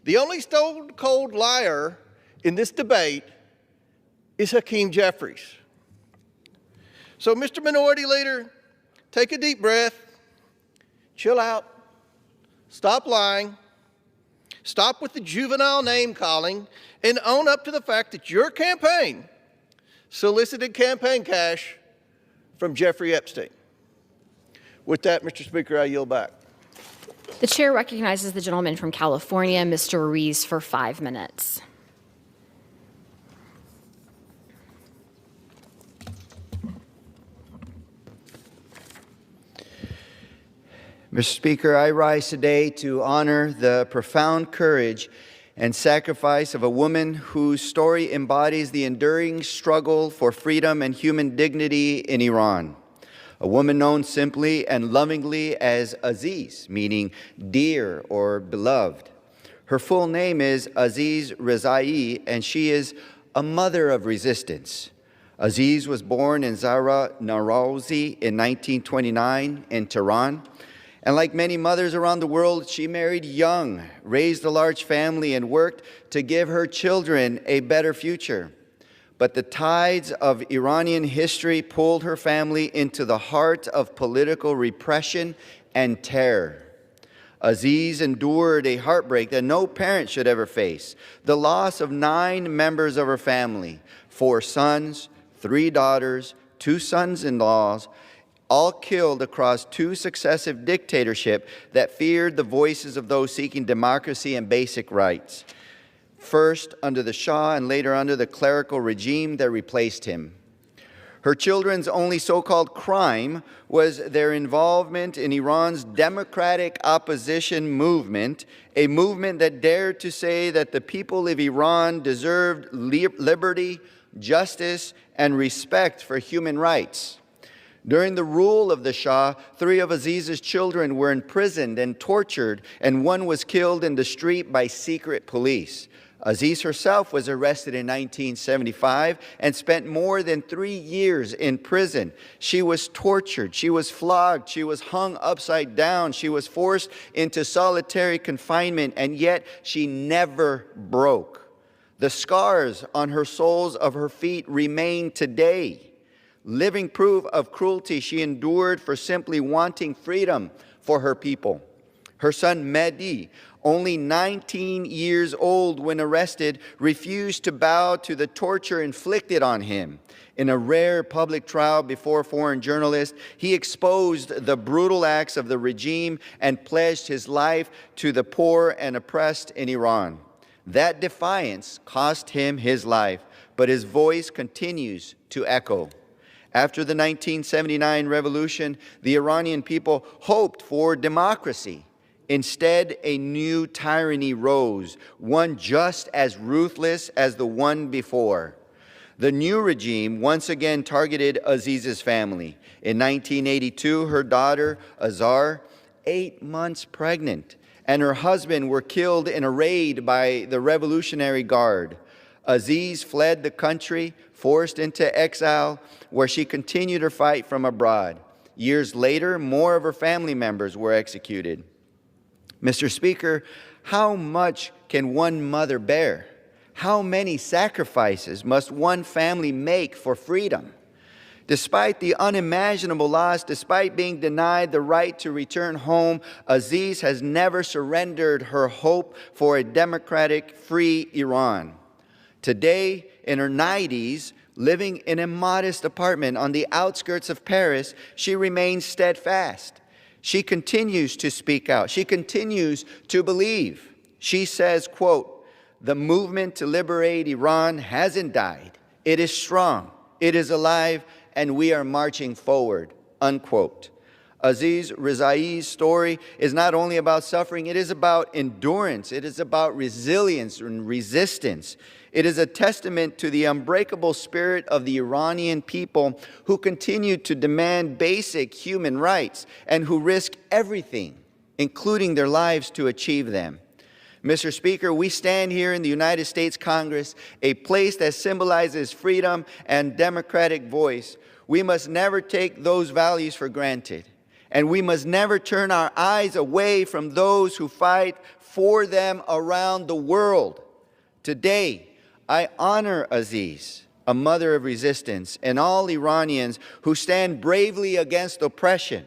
The only stone-cold liar in this debate is Hakeem Jeffries. So, Mr. Minority Leader, take a deep breath, chill out, stop lying, stop with the juvenile name-calling, and own up to the fact that your campaign solicited campaign cash from Jeffrey Epstein. With that, Mr. Speaker, I yield back. The chair recognizes the gentleman from California, Mr. Ruiz, for 5 minutes. Mr. Speaker, I rise today to honor the profound courage and sacrifice of a woman whose story embodies the enduring struggle for freedom and human dignity in Iran. A woman known simply and lovingly as Aziz, meaning dear or beloved. Her full name is Aziz Rezai, and she is a mother of resistance. Aziz was born in Zahra Narazi in 1929 in Tehran. And like many mothers around the world, she married young, raised a large family, and worked to give her children a better future. But the tides of Iranian history pulled her family into the heart of political repression and terror. Aziz endured a heartbreak that no parent should ever face, the loss of 9 members of her family, 4 sons, 3 daughters, 2 sons-in-laws, all killed across 2 successive dictatorships that feared the voices of those seeking democracy and basic rights. First under the Shah and later under the clerical regime that replaced him. Her children's only so-called crime was their involvement in Iran's democratic opposition movement, a movement that dared to say that the people of Iran deserved liberty, justice, and respect for human rights. During the rule of the Shah, 3 of Aziz's children were imprisoned and tortured, and 1 was killed in the street by secret police. Aziz herself was arrested in 1975 and spent more than 3 years in prison. She was tortured, she was flogged, she was hung upside down, she was forced into solitary confinement, and yet she never broke. The scars on her soles of her feet remain today. Living proof of cruelty she endured for simply wanting freedom for her people. Her son Mehdi, only 19 years old when arrested, refused to bow to the torture inflicted on him. In a rare public trial before foreign journalists, he exposed the brutal acts of the regime and pledged his life to the poor and oppressed in Iran. That defiance cost him his life, but his voice continues to echo. After the 1979 revolution, the Iranian people hoped for democracy. Instead, a new tyranny rose, one just as ruthless as the one before. The new regime once again targeted Aziz's family. In 1982, her daughter, Azar, 8 months pregnant, and her husband were killed in a raid by the Revolutionary Guard. Aziz fled the country, forced into exile, where she continued her fight from abroad. Years later, more of her family members were executed. Mr. Speaker, how much can one mother bear? How many sacrifices must one family make for freedom? Despite the unimaginable loss, despite being denied the right to return home, Aziz has never surrendered her hope for a democratic, free Iran. Today, in her 90s, living in a modest apartment on the outskirts of Paris, she remains steadfast. She continues to speak out. She continues to believe. She says, quote, "The movement to liberate Iran hasn't died. It is strong. It is alive, and we are marching forward," unquote. Aziz Rezai's story is not only about suffering, it is about endurance. It is about resilience and resistance. It is a testament to the unbreakable spirit of the Iranian people who continue to demand basic human rights and who risk everything, including their lives, to achieve them. Mr. Speaker, we stand here in the United States Congress, a place that symbolizes freedom and democratic voice. We must never take those values for granted, and we must never turn our eyes away from those who fight for them around the world. Today, I honor Aziz, a mother of resistance, and all Iranians who stand bravely against oppression.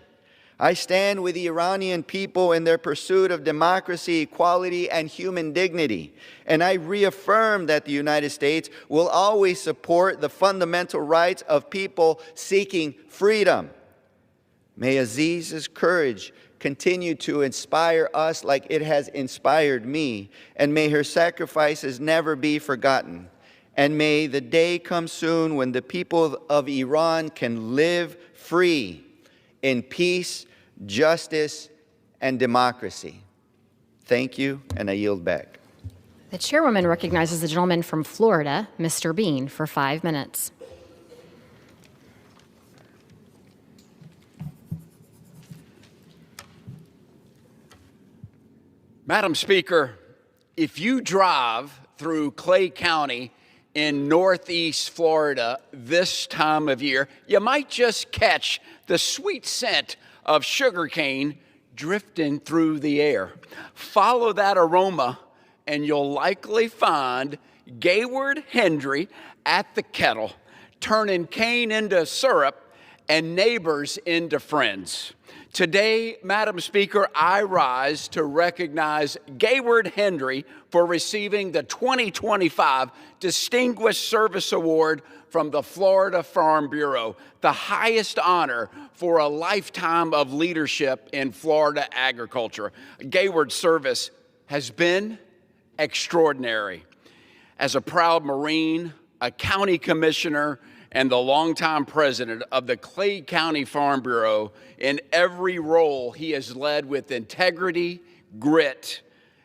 I stand with the Iranian people in their pursuit of democracy, equality, and human dignity. And I reaffirm that the United States will always support the fundamental rights of people seeking freedom. May Aziz's courage continue to inspire us like it has inspired me, and may her sacrifices never be forgotten. And may the day come soon when the people of Iran can live free in peace, justice, and democracy. Thank you, and I yield back. The chairwoman recognizes the gentleman from Florida, Mr. Bean, for 5 minutes. Madam Speaker, if you drive through Clay County in northeast Florida this time of year, you might just catch the sweet scent of sugarcane drifting through the air. Follow that aroma and you'll likely find Gayward Hendry at the kettle, turning cane into syrup and neighbors into friends. Today, Madam Speaker, I rise to recognize Gayward Hendry for receiving the 2025 Distinguished Service Award from the Florida Farm Bureau, the highest honor for a lifetime of leadership in Florida agriculture. Gayward's service has been extraordinary. As a proud Marine, a county commissioner, and the longtime president of the Clay County Farm Bureau, in every role he has led with integrity, grit,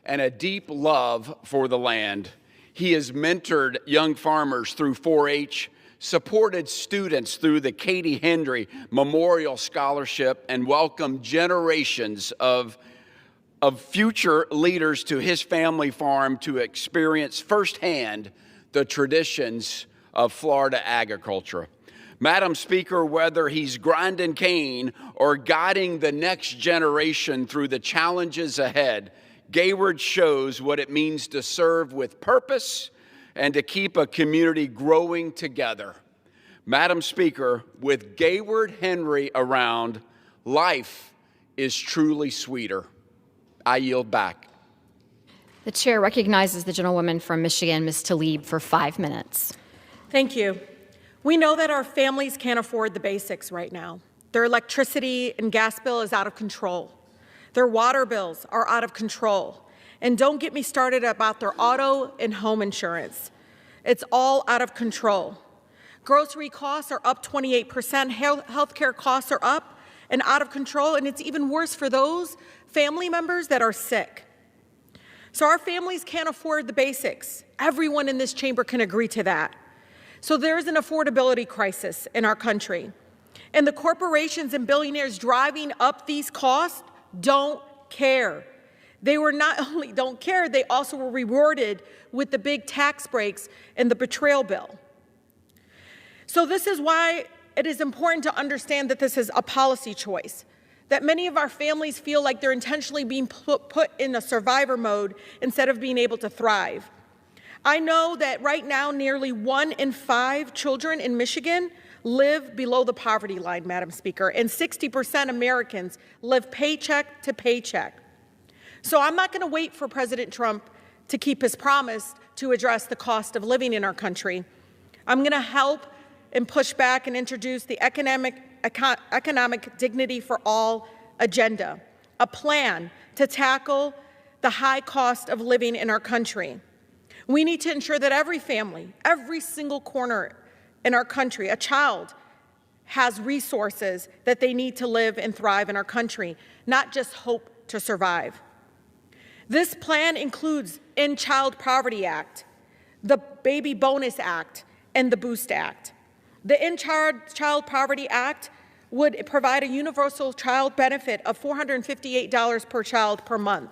and a deep love for the land. He has mentored young farmers through 4-H, supported students through the Katie Hendry Memorial Scholarship, and welcomed generations of future leaders to his family farm to experience firsthand the traditions of Florida agriculture. Madam Speaker, whether he's grinding cane or guiding the next generation through the challenges ahead, Gayward shows what it means to serve with purpose and to keep a community growing together. Madam Speaker, with Gayward Hendry around, life is truly sweeter. I yield back. The chair recognizes the gentlewoman from Michigan, Ms. Tlaib, for 5 minutes. Thank you. We know that our families can't afford the basics right now. Their electricity and gas bill is out of control. Their water bills are out of control. And don't get me started about their auto and home insurance. It's all out of control. Grocery costs are up 28%. Healthcare costs are up and out of control. And it's even worse for those family members that are sick. So our families can't afford the basics. Everyone in this chamber can agree to that. So there's an affordability crisis in our country. And the corporations and billionaires driving up these costs don't care. They were not only don't care, they also were rewarded with the big tax breaks and the betrayal bill. So this is why it is important to understand that this is a policy choice, that many of our families feel like they're intentionally being put in a survivor mode instead of being able to thrive. I know that right now nearly 1 in 5 children in Michigan live below the poverty line, Madam Speaker, and 60% Americans live paycheck to paycheck. So I'm not going to wait for President Trump to keep his promise to address the cost of living in our country. I'm going to help and push back and introduce the economic dignity for all agenda, a plan to tackle the high cost of living in our country. We need to ensure that every family, every single corner in our country, a child has resources that they need to live and thrive in our country, not just hope to survive. This plan includes In Child Poverty Act, the Baby Bonus Act, and the Boost Act. The In Child Poverty Act would provide a universal child benefit of $458 per child per month,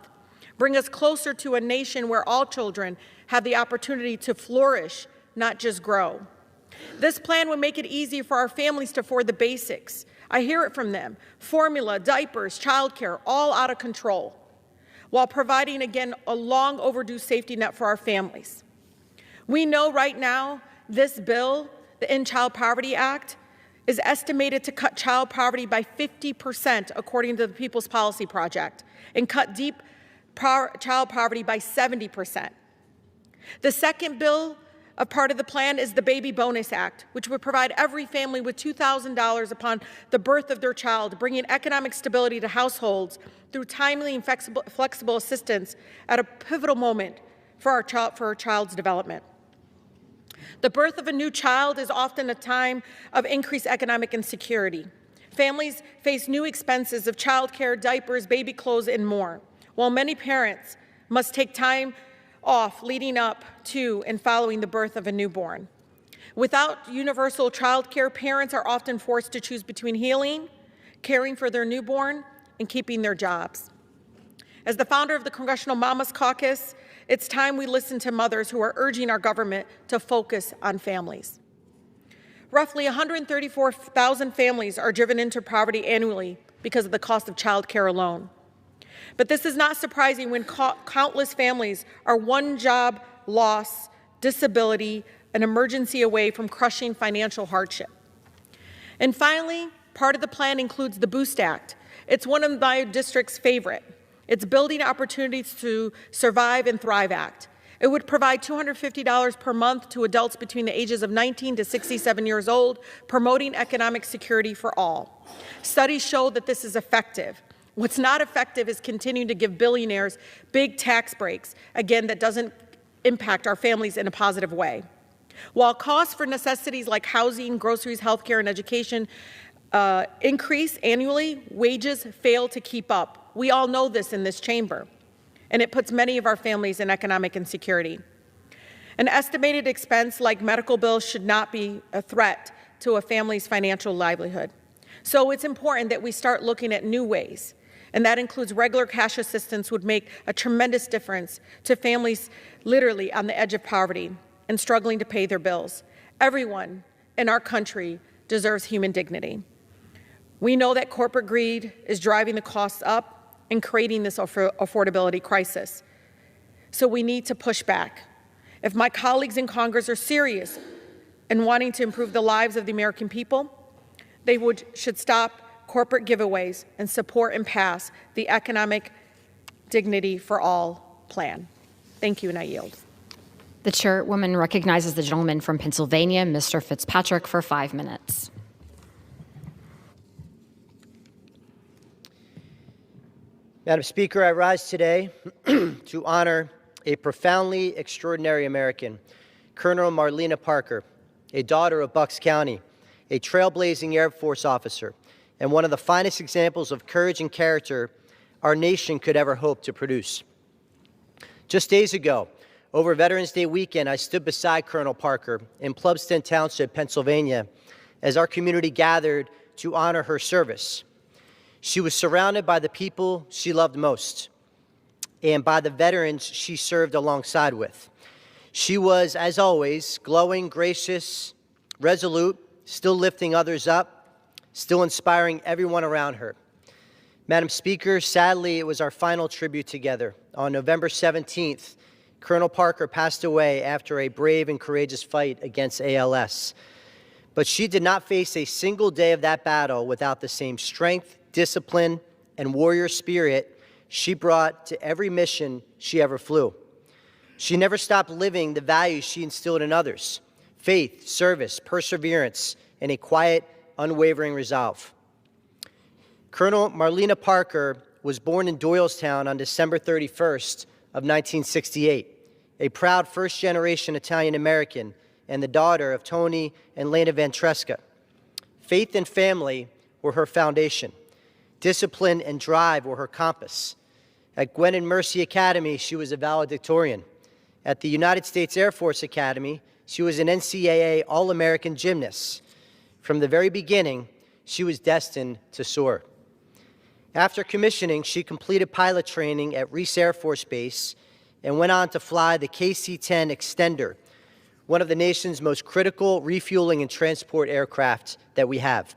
bring us closer to a nation where all children have the opportunity to flourish, not just grow. This plan would make it easier for our families to afford the basics. I hear it from them. Formula, diapers, childcare, all out of control, while providing, again, a long overdue safety net for our families. We know right now this bill, the In Child Poverty Act, is estimated to cut child poverty by 50%, according to the People's Policy Project, and cut deep child poverty by 70%. The second bill, a part of the plan, is the Baby Bonus Act, which would provide every family with $2,000 upon the birth of their child, bringing economic stability to households through timely and flexible assistance at a pivotal moment for our child's development. The birth of a new child is often a time of increased economic insecurity. Families face new expenses of childcare, diapers, baby clothes, and more, while many parents must take time off leading up to and following the birth of a newborn. Without universal child care, parents are often forced to choose between healing, caring for their newborn, and keeping their jobs. As the founder of the Congressional Mamas Caucus, it's time we listen to mothers who are urging our government to focus on families. Roughly 134,000 families are driven into poverty annually because of the cost of child care alone. But this is not surprising when countless families are one job loss, disability, an emergency away from crushing financial hardship. And finally, part of the plan includes the Boost Act. It's one of my district's favorite. It's Building Opportunities to Survive and Thrive Act. It would provide $250 per month to adults between the ages of 19 to 67 years old, promoting economic security for all. Studies show that this is effective. What's not effective is continuing to give billionaires big tax breaks, again, that doesn't impact our families in a positive way. While costs for necessities like housing, groceries, healthcare, and education increase annually, wages fail to keep up. We all know this in this chamber, and it puts many of our families in economic insecurity. An estimated expense like medical bills should not be a threat to a family's financial livelihood. So it's important that we start looking at new ways, and that includes regular cash assistance would make a tremendous difference to families literally on the edge of poverty and struggling to pay their bills. Everyone in our country deserves human dignity. We know that corporate greed is driving the costs up and creating this affordability crisis. So we need to push back. If my colleagues in Congress are serious in wanting to improve the lives of the American people, they should stop corporate giveaways and support and pass the economic Dignity for All plan. Thank you, and I yield. The chairwoman recognizes the gentleman from Pennsylvania, Mr. Fitzpatrick, for 5 minutes. Madam Speaker, I rise today to honor a profoundly extraordinary American, Colonel Marlena Parker, a daughter of Bucks County, a trailblazing Air Force officer, and one of the finest examples of courage and character our nation could ever hope to produce. Just days ago, over Veterans Day weekend, I stood beside Colonel Parker in Plumstead Township, Pennsylvania, as our community gathered to honor her service. She was surrounded by the people she loved most and by the veterans she served alongside with. She was, as always, glowing, gracious, resolute, still lifting others up, still inspiring everyone around her. Madam Speaker, sadly, it was our final tribute together. On November 17th, Colonel Parker passed away after a brave and courageous fight against ALS. But she did not face a single day of that battle without the same strength, discipline, and warrior spirit she brought to every mission she ever flew. She never stopped living the values she instilled in others: faith, service, perseverance, and a quiet, unwavering resolve. Colonel Marlena Parker was born in Doylestown on December 31st of 1968, a proud first-generation Italian-American and the daughter of Tony and Lena Ventresca. Faith and family were her foundation. Discipline and drive were her compass. At Gwen and Mercy Academy, she was a valedictorian. At the United States Air Force Academy, she was an NCAA All-American gymnast. From the very beginning, she was destined to soar. After commissioning, she completed pilot training at Reese Air Force Base and went on to fly the KC-10 Extender, one of the nation's most critical refueling and transport aircraft that we have.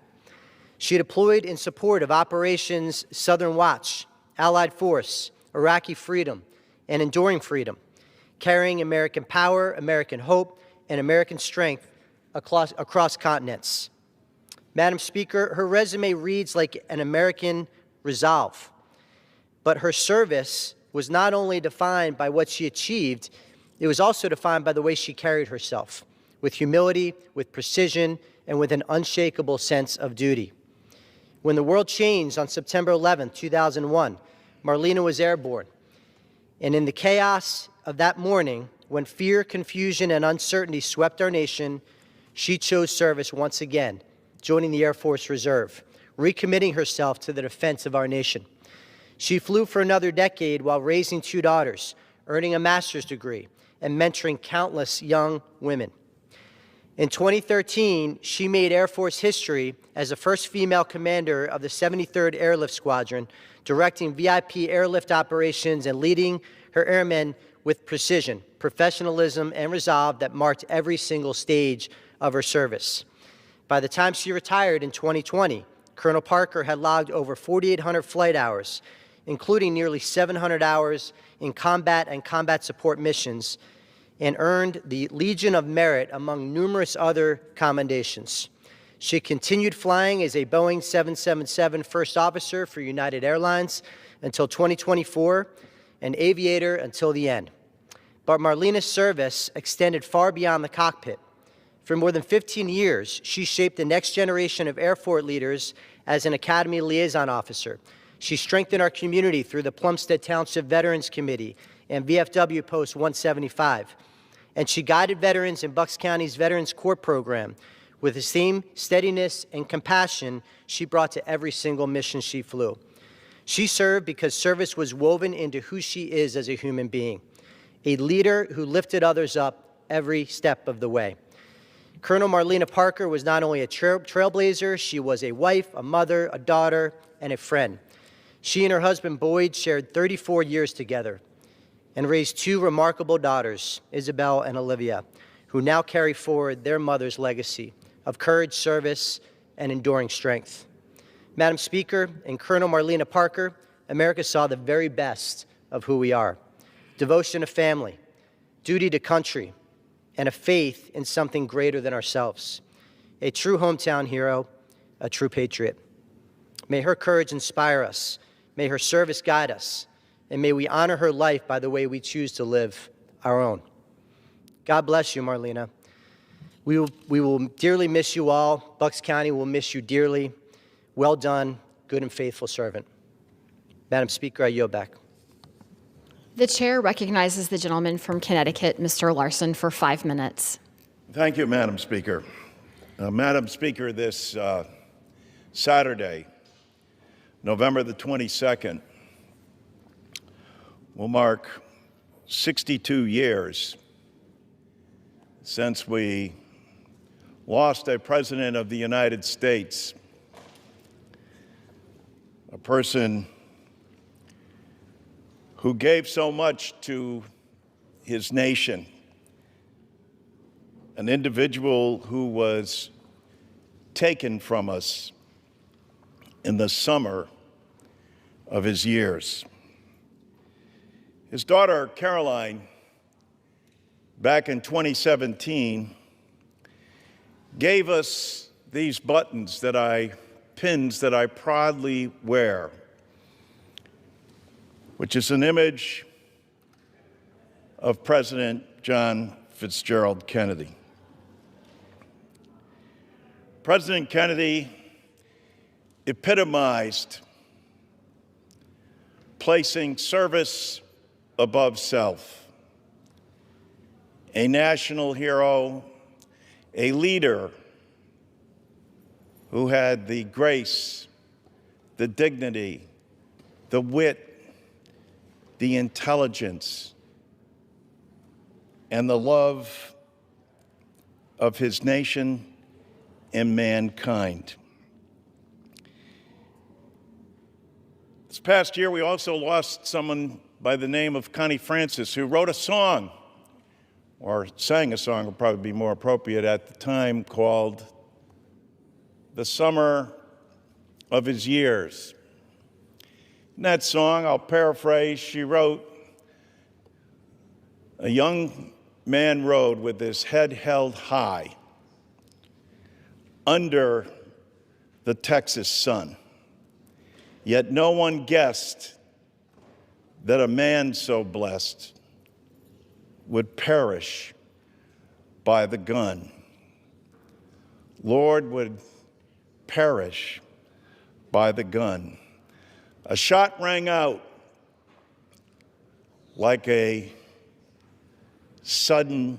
She deployed in support of Operations Southern Watch, Allied Force, Iraqi Freedom, and Enduring Freedom, carrying American power, American hope, and American strength across continents. Madam Speaker, her resume reads like an American resolve, but her service was not only defined by what she achieved, it was also defined by the way she carried herself, with humility, with precision, and with an unshakable sense of duty. When the world changed on September 11, 2001, Marlena was airborne. And in the chaos of that morning, when fear, confusion, and uncertainty swept our nation, she chose service once again, joining the Air Force Reserve, recommitting herself to the defense of our nation. She flew for another decade while raising 2 daughters, earning a master's degree, and mentoring countless young women. In 2013, she made Air Force history as the first female commander of the 73rd Airlift Squadron, directing VIP airlift operations and leading her airmen with precision, professionalism, and resolve that marked every single stage of her service. By the time she retired in 2020, Colonel Parker had logged over 4,800 flight hours, including nearly 700 hours in combat and combat support missions, and earned the Legion of Merit among numerous other commendations. She continued flying as a Boeing 777 first officer for United Airlines until 2024, an aviator until the end. But Marlena's service extended far beyond the cockpit. For more than 15 years, she shaped the next generation of Air Force leaders as an Academy liaison officer. She strengthened our community through the Plumstead Township Veterans Committee and VFW Post 175. And she guided veterans in Bucks County's Veterans Corps program with the same steadiness and compassion she brought to every single mission she flew. She served because service was woven into who she is as a human being, a leader who lifted others up every step of the way. Colonel Marlena Parker was not only a trailblazer, she was a wife, a mother, a daughter, and a friend. She and her husband Boyd shared 34 years together and raised 2 remarkable daughters, Isabel and Olivia, who now carry forward their mother's legacy of courage, service, and enduring strength. Madam Speaker, in Colonel Marlena Parker, America saw the very best of who we are: devotion to family, duty to country, and a faith in something greater than ourselves. A true hometown hero, a true patriot. May her courage inspire us. May her service guide us. and may we honor her life by the way we choose to live our own. God bless you, Marlena. We will dearly miss you all. Bucks County will miss you dearly. Well done, good and faithful servant. Madam Speaker, I yield back. The chair recognizes the gentleman from Connecticut, Mr. Larson, for 5 minutes. Thank you, Madam Speaker. Madam Speaker, this Saturday, November the 22nd, will mark 62 years since we lost a President of the United States, a person who gave so much to his nation, an individual who was taken from us in the summer of his years. His daughter, Caroline, back in 2017, gave us these pins that I proudly wear, which is an image of President John Fitzgerald Kennedy. President Kennedy epitomized placing service above self, a national hero, a leader who had the grace, the dignity, the wit, the intelligence, and the love of his nation and mankind. This past year, we also lost someone by the name of Connie Francis, who wrote a song, or sang a song would probably be more appropriate at the time, called "The Summer of His Years." In that song, I'll paraphrase, she wrote, "A young man rode with his head held high under the Texas sun. Yet no one guessed that a man so blessed would perish by the gun. Lord, would perish by the gun." A shot rang out like a sudden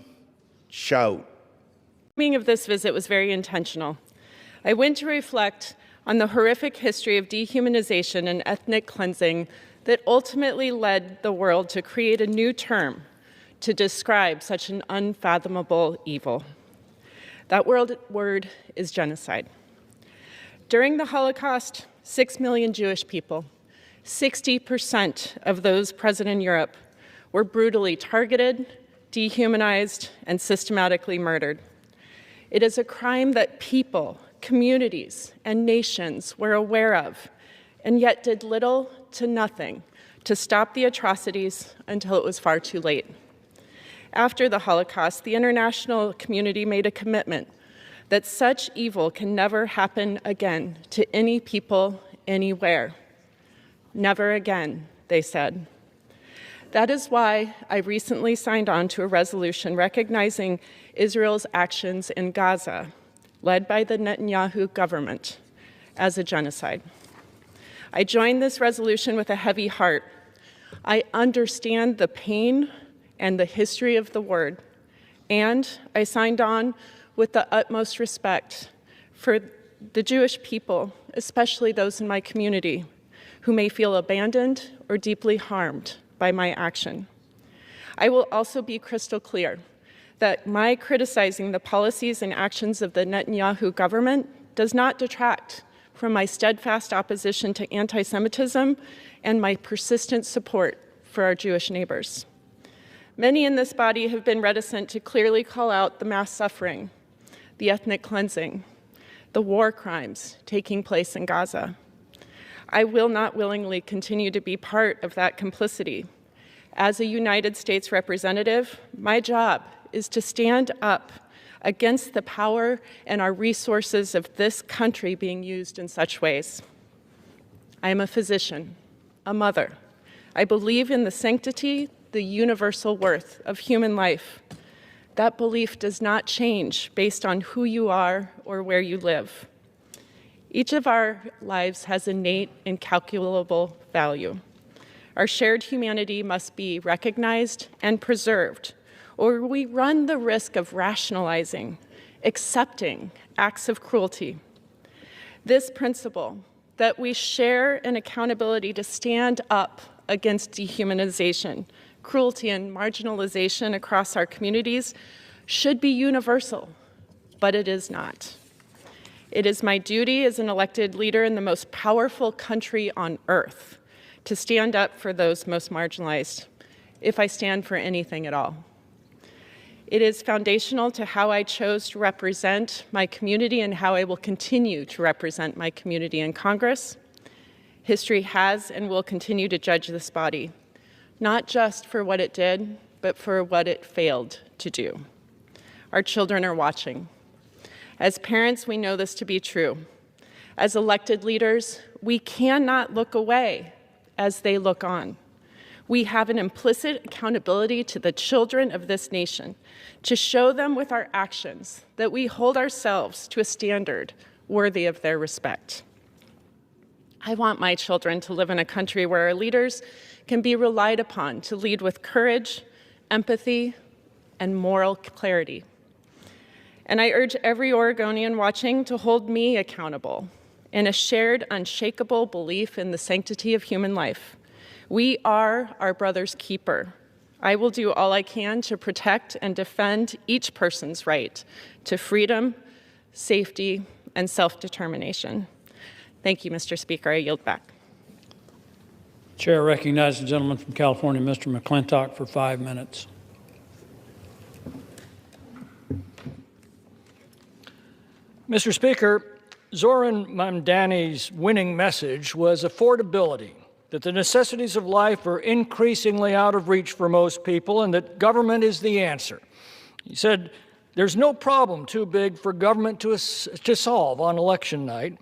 shout. The timing of this visit was very intentional. I went to reflect on the horrific history of dehumanization and ethnic cleansing that ultimately led the world to create a new term to describe such an unfathomable evil. That word is genocide. During the Holocaust, 6 million Jewish people, 60% of those present in Europe, were brutally targeted, dehumanized, and systematically murdered. It is a crime that people, communities, and nations were aware of, and yet did little to nothing to stop the atrocities until it was far too late. After the Holocaust, the international community made a commitment that such evil can never happen again to any people, anywhere. Never again, they said. That is why I recently signed on to a resolution recognizing Israel's actions in Gaza, led by the Netanyahu government, as a genocide. I joined this resolution with a heavy heart. I understand the pain and the history of the word, and I signed on with the utmost respect for the Jewish people, especially those in my community, who may feel abandoned or deeply harmed by my action. I will also be crystal clear that my criticizing the policies and actions of the Netanyahu government does not detract from my steadfast opposition to anti-Semitism and my persistent support for our Jewish neighbors. Many in this body have been reticent to clearly call out the mass suffering, the ethnic cleansing, the war crimes taking place in Gaza. I will not willingly continue to be part of that complicity. As a United States representative, my job is to stand up against the power and our resources of this country being used in such ways. I am a physician, a mother, I believe in the sanctity, the universal worth of human life. That belief does not change based on who you are or where you live. Each of our lives has innate, incalculable value. Our shared humanity must be recognized and preserved, or we run the risk of rationalizing, accepting acts of cruelty. This principle, that we share an accountability to stand up against dehumanization, cruelty, and marginalization across our communities, should be universal, but it is not. It is my duty as an elected leader in the most powerful country on earth to stand up for those most marginalized, if I stand for anything at all. It is foundational to how I chose to represent my community and how I will continue to represent my community in Congress. History has and will continue to judge this body, not just for what it did, but for what it failed to do. Our children are watching. As parents, we know this to be true. As elected leaders, we cannot look away as they look on. We have an implicit accountability to the children of this nation to show them with our actions that we hold ourselves to a standard worthy of their respect. I want my children to live in a country where our leaders can be relied upon to lead with courage, empathy, and moral clarity. And I urge every Oregonian watching to hold me accountable in a shared, unshakable belief in the sanctity of human life. We are our brother's keeper. I will do all I can to protect and defend each person's right to freedom, safety, and self-determination. Thank you, Mr. Speaker. I yield back. Chair recognizes the gentleman from California, Mr. McClintock, for 5 minutes. Mr. Speaker, Zoran Mamdani's winning message was affordability, that the necessities of life are increasingly out of reach for most people and that government is the answer. He said, there's no problem too big for government to solve on election night.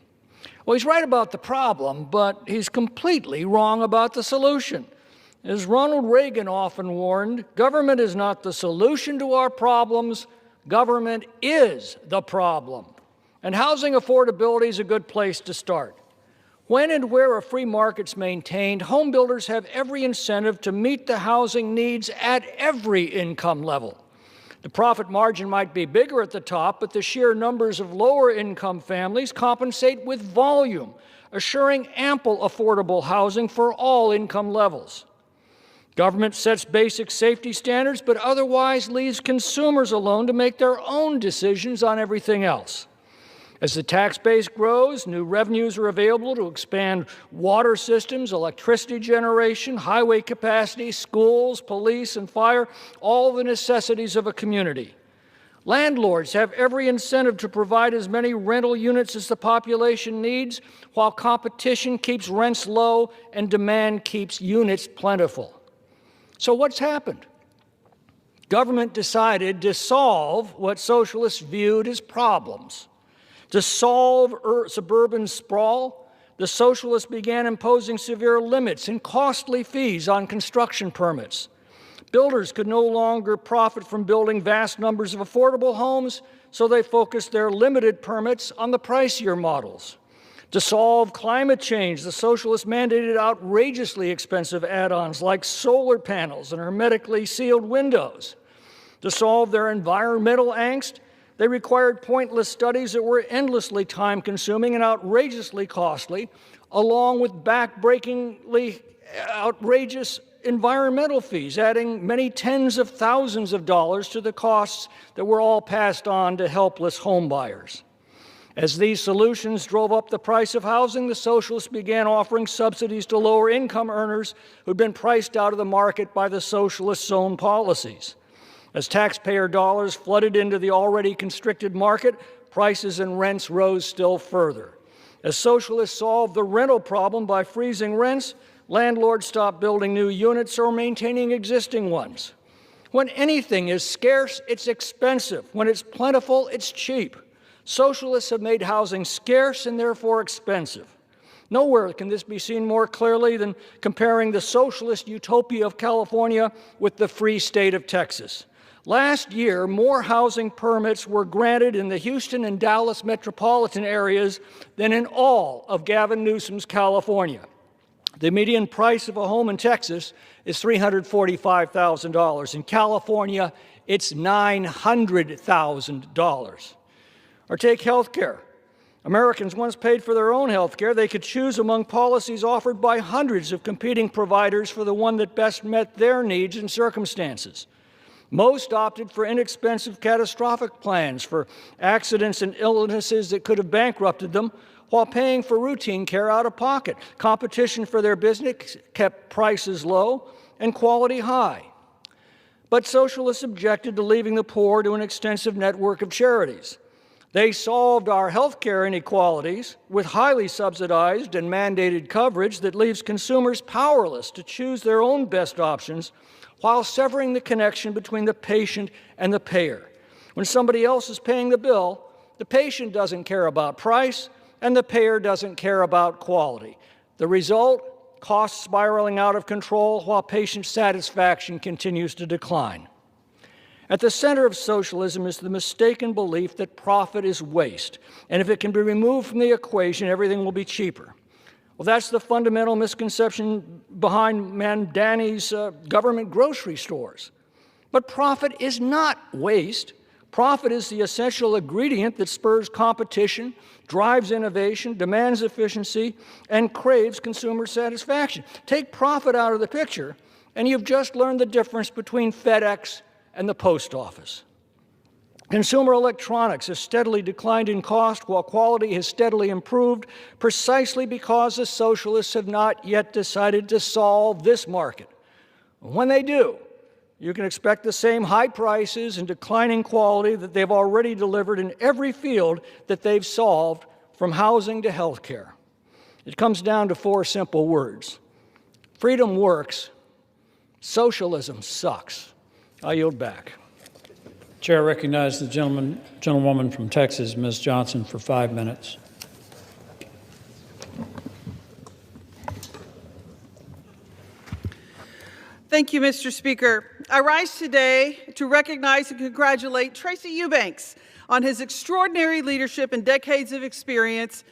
Well, he's right about the problem, but he's completely wrong about the solution. As Ronald Reagan often warned, government is not the solution to our problems, government is the problem. And housing affordability is a good place to start. When and where a free market's maintained, home builders have every incentive to meet the housing needs at every income level. The profit margin might be bigger at the top, but the sheer numbers of lower income families compensate with volume, assuring ample affordable housing for all income levels. Government sets basic safety standards, but otherwise leaves consumers alone to make their own decisions on everything else. As the tax base grows, new revenues are available to expand water systems, electricity generation, highway capacity, schools, police, and fire, all the necessities of a community. Landlords have every incentive to provide as many rental units as the population needs, while competition keeps rents low and demand keeps units plentiful. So what's happened? Government decided to solve what socialists viewed as problems. To solve suburban sprawl, the socialists began imposing severe limits and costly fees on construction permits. Builders could no longer profit from building vast numbers of affordable homes, so they focused their limited permits on the pricier models. To solve climate change, the socialists mandated outrageously expensive add-ons like solar panels and hermetically sealed windows. To solve their environmental angst, they required pointless studies that were endlessly time-consuming and outrageously costly, along with back-breakingly outrageous environmental fees, adding many tens of thousands of dollars to the costs that were all passed on to helpless homebuyers. As these solutions drove up the price of housing, the socialists began offering subsidies to lower-income earners who'd been priced out of the market by the socialists' own policies. As taxpayer dollars flooded into the already constricted market, prices and rents rose still further. As socialists solved the rental problem by freezing rents, landlords stopped building new units or maintaining existing ones. When anything is scarce, it's expensive. When it's plentiful, it's cheap. Socialists have made housing scarce and therefore expensive. Nowhere can this be seen more clearly than comparing the socialist utopia of California with the free state of Texas. Last year, more housing permits were granted in the Houston and Dallas metropolitan areas than in all of Gavin Newsom's California. The median price of a home in Texas is $345,000. In California, it's $900,000. Or take health care. Americans once paid for their own health care. They could choose among policies offered by hundreds of competing providers for the one that best met their needs and circumstances. Most opted for inexpensive catastrophic plans for accidents and illnesses that could have bankrupted them, while paying for routine care out of pocket. Competition for their business kept prices low and quality high. But socialists objected to leaving the poor to an extensive network of charities. They solved our health care inequalities with highly subsidized and mandated coverage that leaves consumers powerless to choose their own best options while severing the connection between the patient and the payer. When somebody else is paying the bill, the patient doesn't care about price, and the payer doesn't care about quality. The result, costs spiraling out of control while patient satisfaction continues to decline. At the center of socialism is the mistaken belief that profit is waste, and if it can be removed from the equation, everything will be cheaper. Well, that's the fundamental misconception behind Mandani's government grocery stores. But profit is not waste. Profit is the essential ingredient that spurs competition, drives innovation, demands efficiency, and craves consumer satisfaction. Take profit out of the picture, and you've just learned the difference between FedEx and the post office. Consumer electronics has steadily declined in cost while quality has steadily improved, precisely because the socialists have not yet decided to solve this market. When they do, you can expect the same high prices and declining quality that they've already delivered in every field that they've solved, from housing to health care. It comes down to four simple words. Freedom works. Socialism sucks. I yield back. Chair recognizes the gentlewoman from Texas, Ms. Johnson, for 5 minutes. Thank you, Mr. Speaker. I rise today to recognize and congratulate Tracy Eubanks on his extraordinary leadership and decades of experience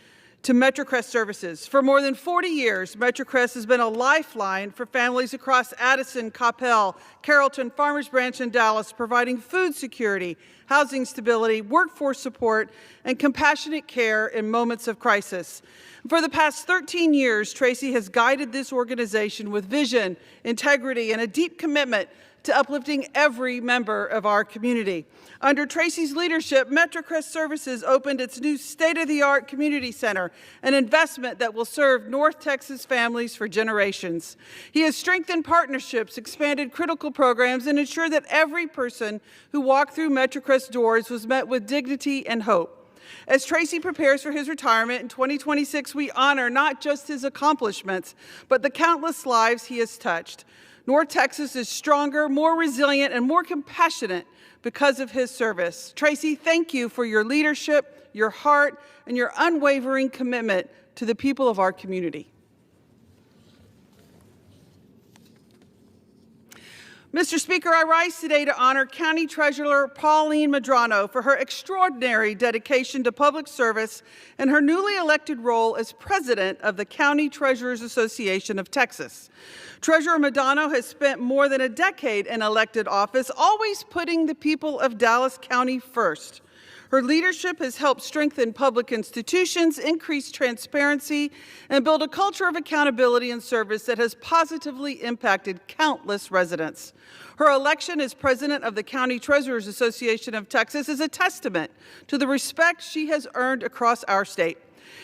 to MetroCrest services. For more than 40 years, MetroCrest has been a lifeline for families across Addison, Coppell, Carrollton, Farmers Branch, and Dallas, providing food security, housing stability, workforce support, and compassionate care in moments of crisis. For the past 13 years, Tracy has guided this organization with vision, integrity, and a deep commitment to uplifting every member of our community. Under Tracy's leadership, MetroCrest Services opened its new state-of-the-art community center, an investment that will serve North Texas families for generations. He has strengthened partnerships, expanded critical programs, and ensured that every person who walked through MetroCrest doors was met with dignity and hope. As Tracy prepares for his retirement in 2026, we honor not just his accomplishments, but the countless lives he has touched. North Texas is stronger, more resilient, and more compassionate because of his service. Tracy, thank you for your leadership, your heart, and your unwavering commitment to the people of our community. Mr. Speaker, I rise today to honor County Treasurer Pauline Medrano for her extraordinary dedication to public service and her newly elected role as president of the County Treasurers Association of Texas. Treasurer Medrano has spent more than a decade in elected office, always putting the people of Dallas County first. Her leadership has helped strengthen public institutions, increase transparency, and build a culture of accountability and service that has positively impacted countless residents. Her election as president of the County Treasurers Association of Texas is a testament to the respect she has earned across our state.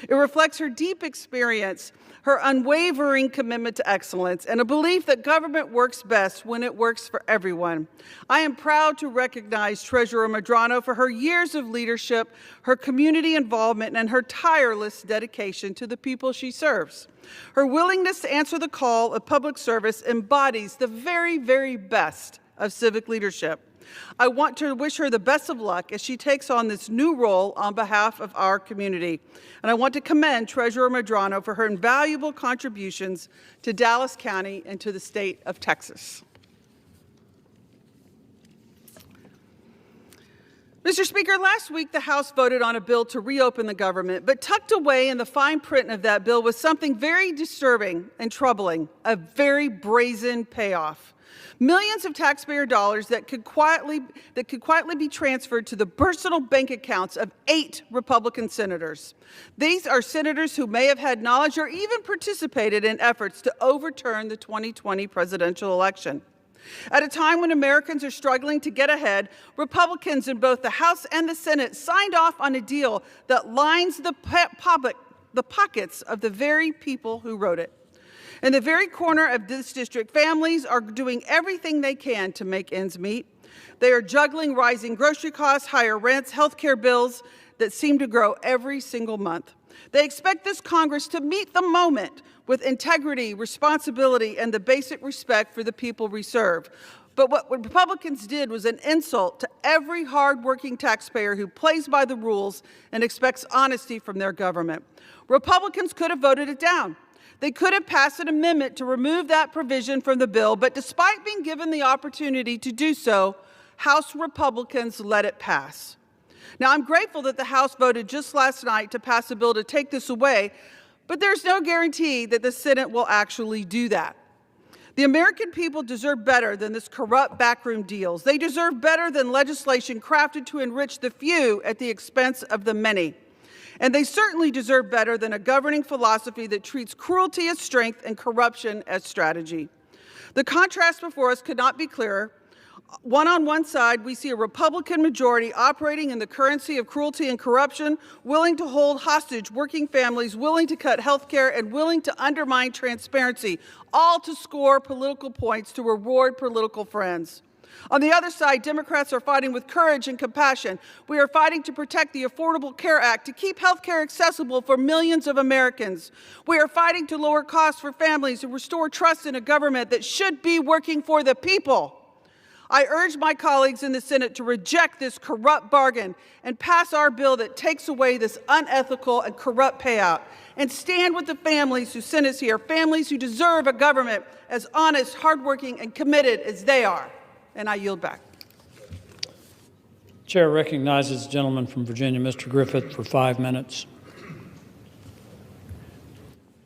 It reflects her deep experience, her unwavering commitment to excellence, and a belief that government works best when it works for everyone. I am proud to recognize Treasurer Medrano for her years of leadership, her community involvement, and her tireless dedication to the people she serves. Her willingness to answer the call of public service embodies the very, very best of civic leadership. I want to wish her the best of luck as she takes on this new role on behalf of our community. And I want to commend Treasurer Medrano for her invaluable contributions to Dallas County and to the state of Texas. Mr. Speaker, last week the House voted on a bill to reopen the government, but tucked away in the fine print of that bill was something very disturbing and troubling, a very brazen payoff. Millions of taxpayer dollars that could quietly be transferred to the personal bank accounts of 8 Republican senators. These are senators who may have had knowledge or even participated in efforts to overturn the 2020 presidential election. At a time when Americans are struggling to get ahead, Republicans in both the House and the Senate signed off on a deal that lines the pockets of the very people who wrote it. In the very corner of this district, families are doing everything they can to make ends meet. They are juggling rising grocery costs, higher rents, health care bills that seem to grow every single month. They expect this Congress to meet the moment with integrity, responsibility, and the basic respect for the people we serve. But what Republicans did was an insult to every hardworking taxpayer who plays by the rules and expects honesty from their government. Republicans could have voted it down. They could have passed an amendment to remove that provision from the bill, but despite being given the opportunity to do so, House Republicans let it pass. Now, I'm grateful that the House voted just last night to pass a bill to take this away, but there's no guarantee that the Senate will actually do that. The American people deserve better than this corrupt backroom deals. They deserve better than legislation crafted to enrich the few at the expense of the many. And they certainly deserve better than a governing philosophy that treats cruelty as strength and corruption as strategy. The contrast before us could not be clearer. On one side, we see a Republican majority operating in the currency of cruelty and corruption, willing to hold hostage working families, willing to cut health care, and willing to undermine transparency, all to score political points to reward political friends. On the other side, Democrats are fighting with courage and compassion. We are fighting to protect the Affordable Care Act, to keep health care accessible for millions of Americans. We are fighting to lower costs for families and restore trust in a government that should be working for the people. I urge my colleagues in the Senate to reject this corrupt bargain and pass our bill that takes away this unethical and corrupt payout, and stand with the families who sent us here, families who deserve a government as honest, hardworking, and committed as they are. And I yield back. Chair recognizes the gentleman from Virginia, Mr. Griffith, for 5 minutes.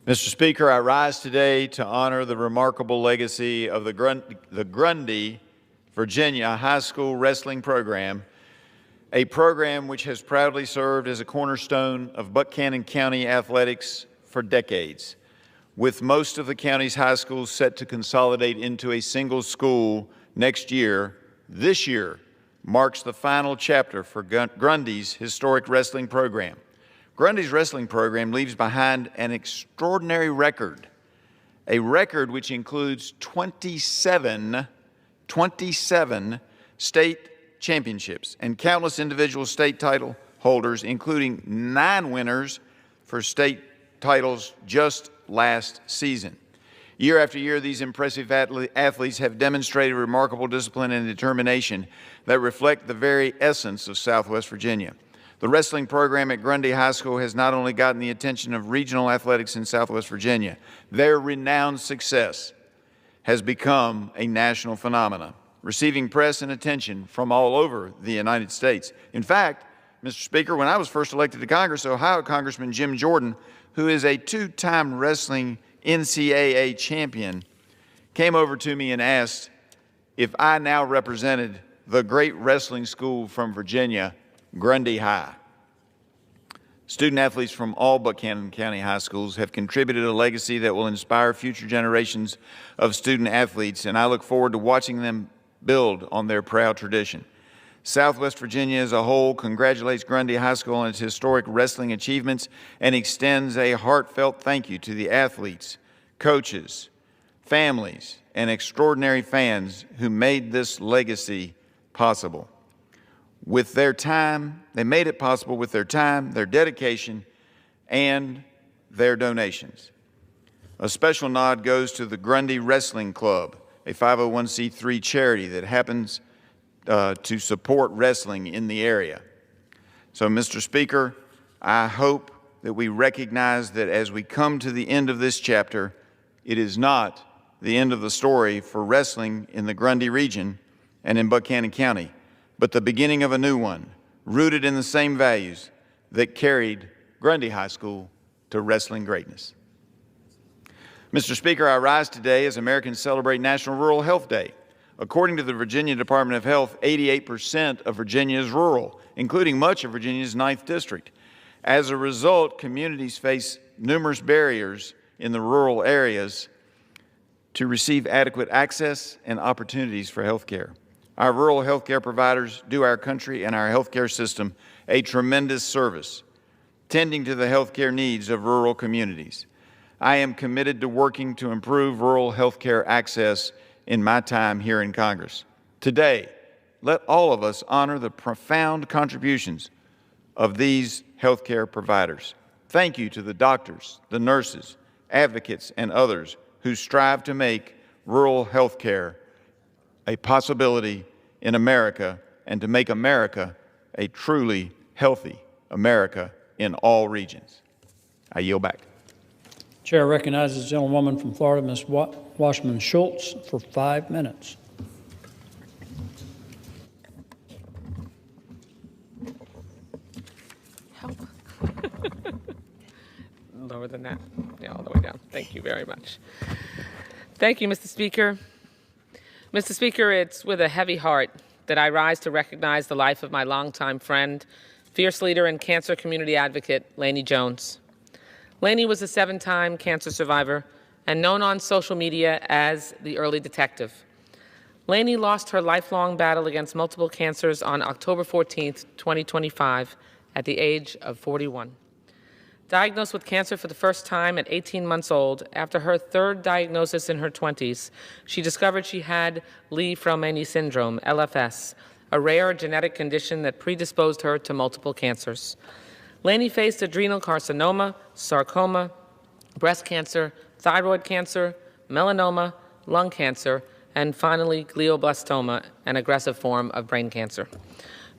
Mr. Speaker, I rise today to honor the remarkable legacy of the Grundy, Virginia High School Wrestling Program, a program which has proudly served as a cornerstone of Buchanan County athletics for decades. With most of the county's high schools set to consolidate into a single school next year, this year marks the final chapter for Grundy's historic wrestling program. Grundy's wrestling program leaves behind an extraordinary record, a record which includes 27 state championships and countless individual state title holders, including 9 winners for state titles just last season. Year after year, these impressive athletes have demonstrated remarkable discipline and determination that reflect the very essence of Southwest Virginia. The wrestling program at Grundy High School has not only gotten the attention of regional athletics in Southwest Virginia, their renowned success has become a national phenomenon, receiving press and attention from all over the United States. In fact, Mr. Speaker, when I was first elected to Congress, Ohio Congressman Jim Jordan, who is a 2-time wrestling NCAA champion, came over to me and asked if I now represented the great wrestling school from Virginia, Grundy High. Student athletes from all Buchanan County high schools have contributed a legacy that will inspire future generations of student athletes, and I look forward to watching them build on their proud tradition. Southwest Virginia as a whole congratulates Grundy High School on its historic wrestling achievements and extends a heartfelt thank you to the athletes, coaches, families, and extraordinary fans who made this legacy possible. With their time, they made it possible with their time, their dedication, and their donations. A special nod goes to the Grundy Wrestling Club, a 501c3 charity that to support wrestling in the area. So, Mr. Speaker, I hope that we recognize that as we come to the end of this chapter, it is not the end of the story for wrestling in the Grundy region and in Buchanan County, but the beginning of a new one, rooted in the same values that carried Grundy High School to wrestling greatness. Mr. Speaker, I rise today as Americans celebrate National Rural Health Day. According to the Virginia Department of Health, 88% of Virginia is rural, including much of Virginia's 9th District. As a result, communities face numerous barriers in the rural areas to receive adequate access and opportunities for health care. Our rural health care providers do our country and our health care system a tremendous service, tending to the health care needs of rural communities. I am committed to working to improve rural health care access in my time here in Congress. Today, let all of us honor the profound contributions of these health care providers. Thank you to the doctors, the nurses, advocates, and others who strive to make rural health care a possibility in America and to make America a truly healthy America in all regions. I yield back. Chair recognizes the gentlewoman from Florida, Ms. Washman Schultz, for 5 minutes. Help. Lower than that. Yeah, all the way down. Thank you very much. Thank you, Mr. Speaker. Mr. Speaker, it's with a heavy heart that I rise to recognize the life of my longtime friend, fierce leader and cancer community advocate, Laney Jones. Laney was a 7-time cancer survivor and known on social media as the early detective. Laney lost her lifelong battle against multiple cancers on October 14, 2025, at the age of 41. Diagnosed with cancer for the first time at 18 months old, after her third diagnosis in her 20s, she discovered she had Lee-Fraumeni syndrome, LFS, a rare genetic condition that predisposed her to multiple cancers. Laney faced adrenal carcinoma, sarcoma, breast cancer, thyroid cancer, melanoma, lung cancer, and finally glioblastoma, an aggressive form of brain cancer.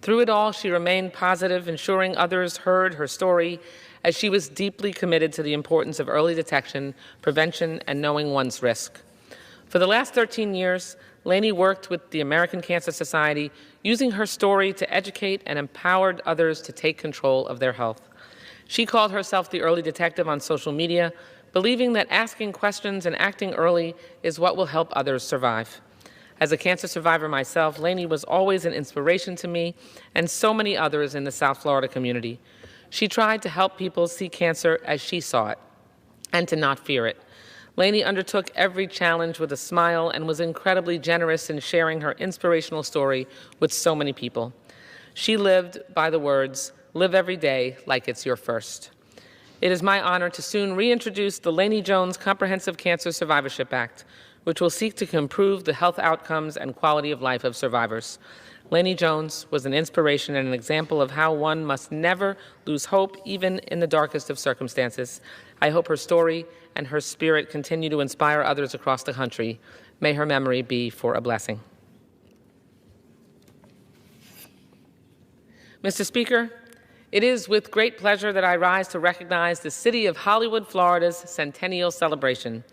Through it all, she remained positive, ensuring others heard her story, as she was deeply committed to the importance of early detection, prevention, and knowing one's risk. For the last 13 years, Laney worked with the American Cancer Society, using her story to educate and empower others to take control of their health. She called herself the early detective on social media, believing that asking questions and acting early is what will help others survive. As a cancer survivor myself, Laney was always an inspiration to me and so many others in the South Florida community. She tried to help people see cancer as she saw it and to not fear it. Laney undertook every challenge with a smile and was incredibly generous in sharing her inspirational story with so many people. She lived by the words, "Live every day like it's your first." It is my honor to soon reintroduce the Laney Jones Comprehensive Cancer Survivorship Act, which will seek to improve the health outcomes and quality of life of survivors. Laney Jones was an inspiration and an example of how one must never lose hope, even in the darkest of circumstances. I hope her story and her spirit continue to inspire others across the country. May her memory be for a blessing. Mr. Speaker, it is with great pleasure that I rise to recognize the City of Hollywood, Florida's centennial celebration.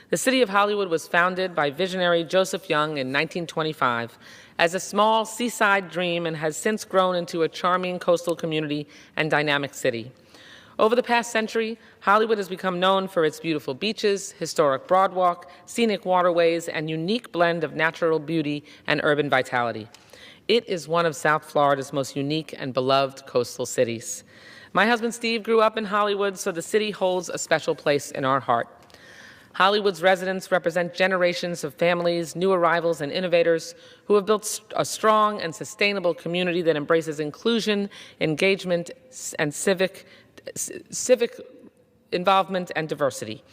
The City of Hollywood was founded by visionary Joseph Young in 1925 as a small seaside dream and has since grown into a charming coastal community and dynamic city. Over the past century, Hollywood has become known for its beautiful beaches, historic boardwalk, scenic waterways, and unique blend of natural beauty and urban vitality. It is one of South Florida's most unique and beloved coastal cities. My husband Steve grew up in Hollywood, so the city holds a special place in our heart. Hollywood's residents represent generations of families, new arrivals, and innovators who have built a strong and sustainable community that embraces inclusion, engagement, and civic involvement and diversity.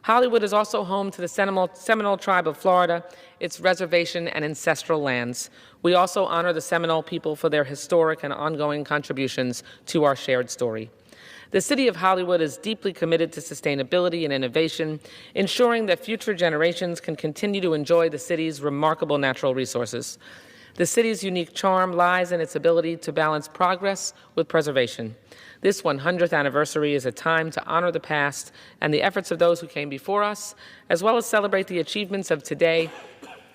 Hollywood is also home to the Seminole Tribe of Florida, its reservation and ancestral lands. We also honor the Seminole people for their historic and ongoing contributions to our shared story. The City of Hollywood is deeply committed to sustainability and innovation, ensuring that future generations can continue to enjoy the city's remarkable natural resources. The city's unique charm lies in its ability to balance progress with preservation. This 100th anniversary is a time to honor the past and the efforts of those who came before us, as well as celebrate the achievements of today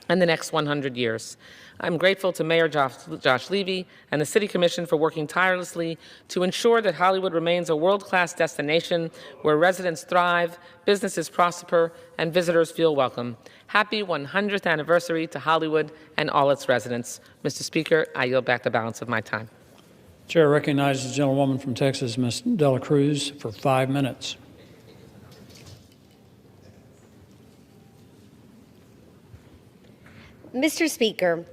and the next 100 years. I'm grateful to Mayor Josh Levy and the City Commission for working tirelessly to ensure that Hollywood remains a world-class destination where residents thrive, businesses prosper, and visitors feel welcome. Happy 100th anniversary to Hollywood and all its residents. Mr. Speaker, I yield back the balance of my time. Chair recognizes the gentlewoman from Texas, Ms. Dela Cruz, for 5 minutes. Mr. Speaker,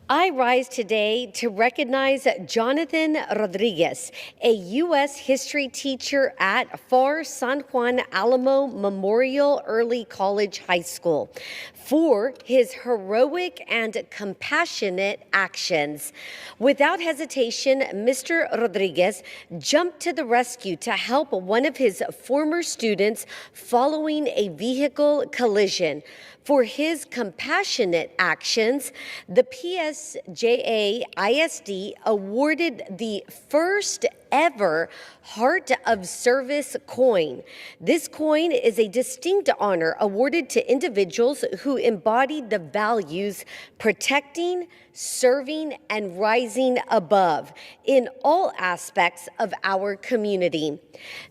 I rise today to recognize Jonathan Rodriguez, a U.S. history teacher at FAR San Juan Alamo Memorial Early College High School, for his heroic and compassionate actions. Without hesitation, Mr. Rodriguez jumped to the rescue to help one of his former students following a vehicle collision. For his compassionate actions, the PSJA ISD awarded the first ever Heart of Service coin. This coin is a distinct honor awarded to individuals who embodied the values protecting, serving, and rising above in all aspects of our community.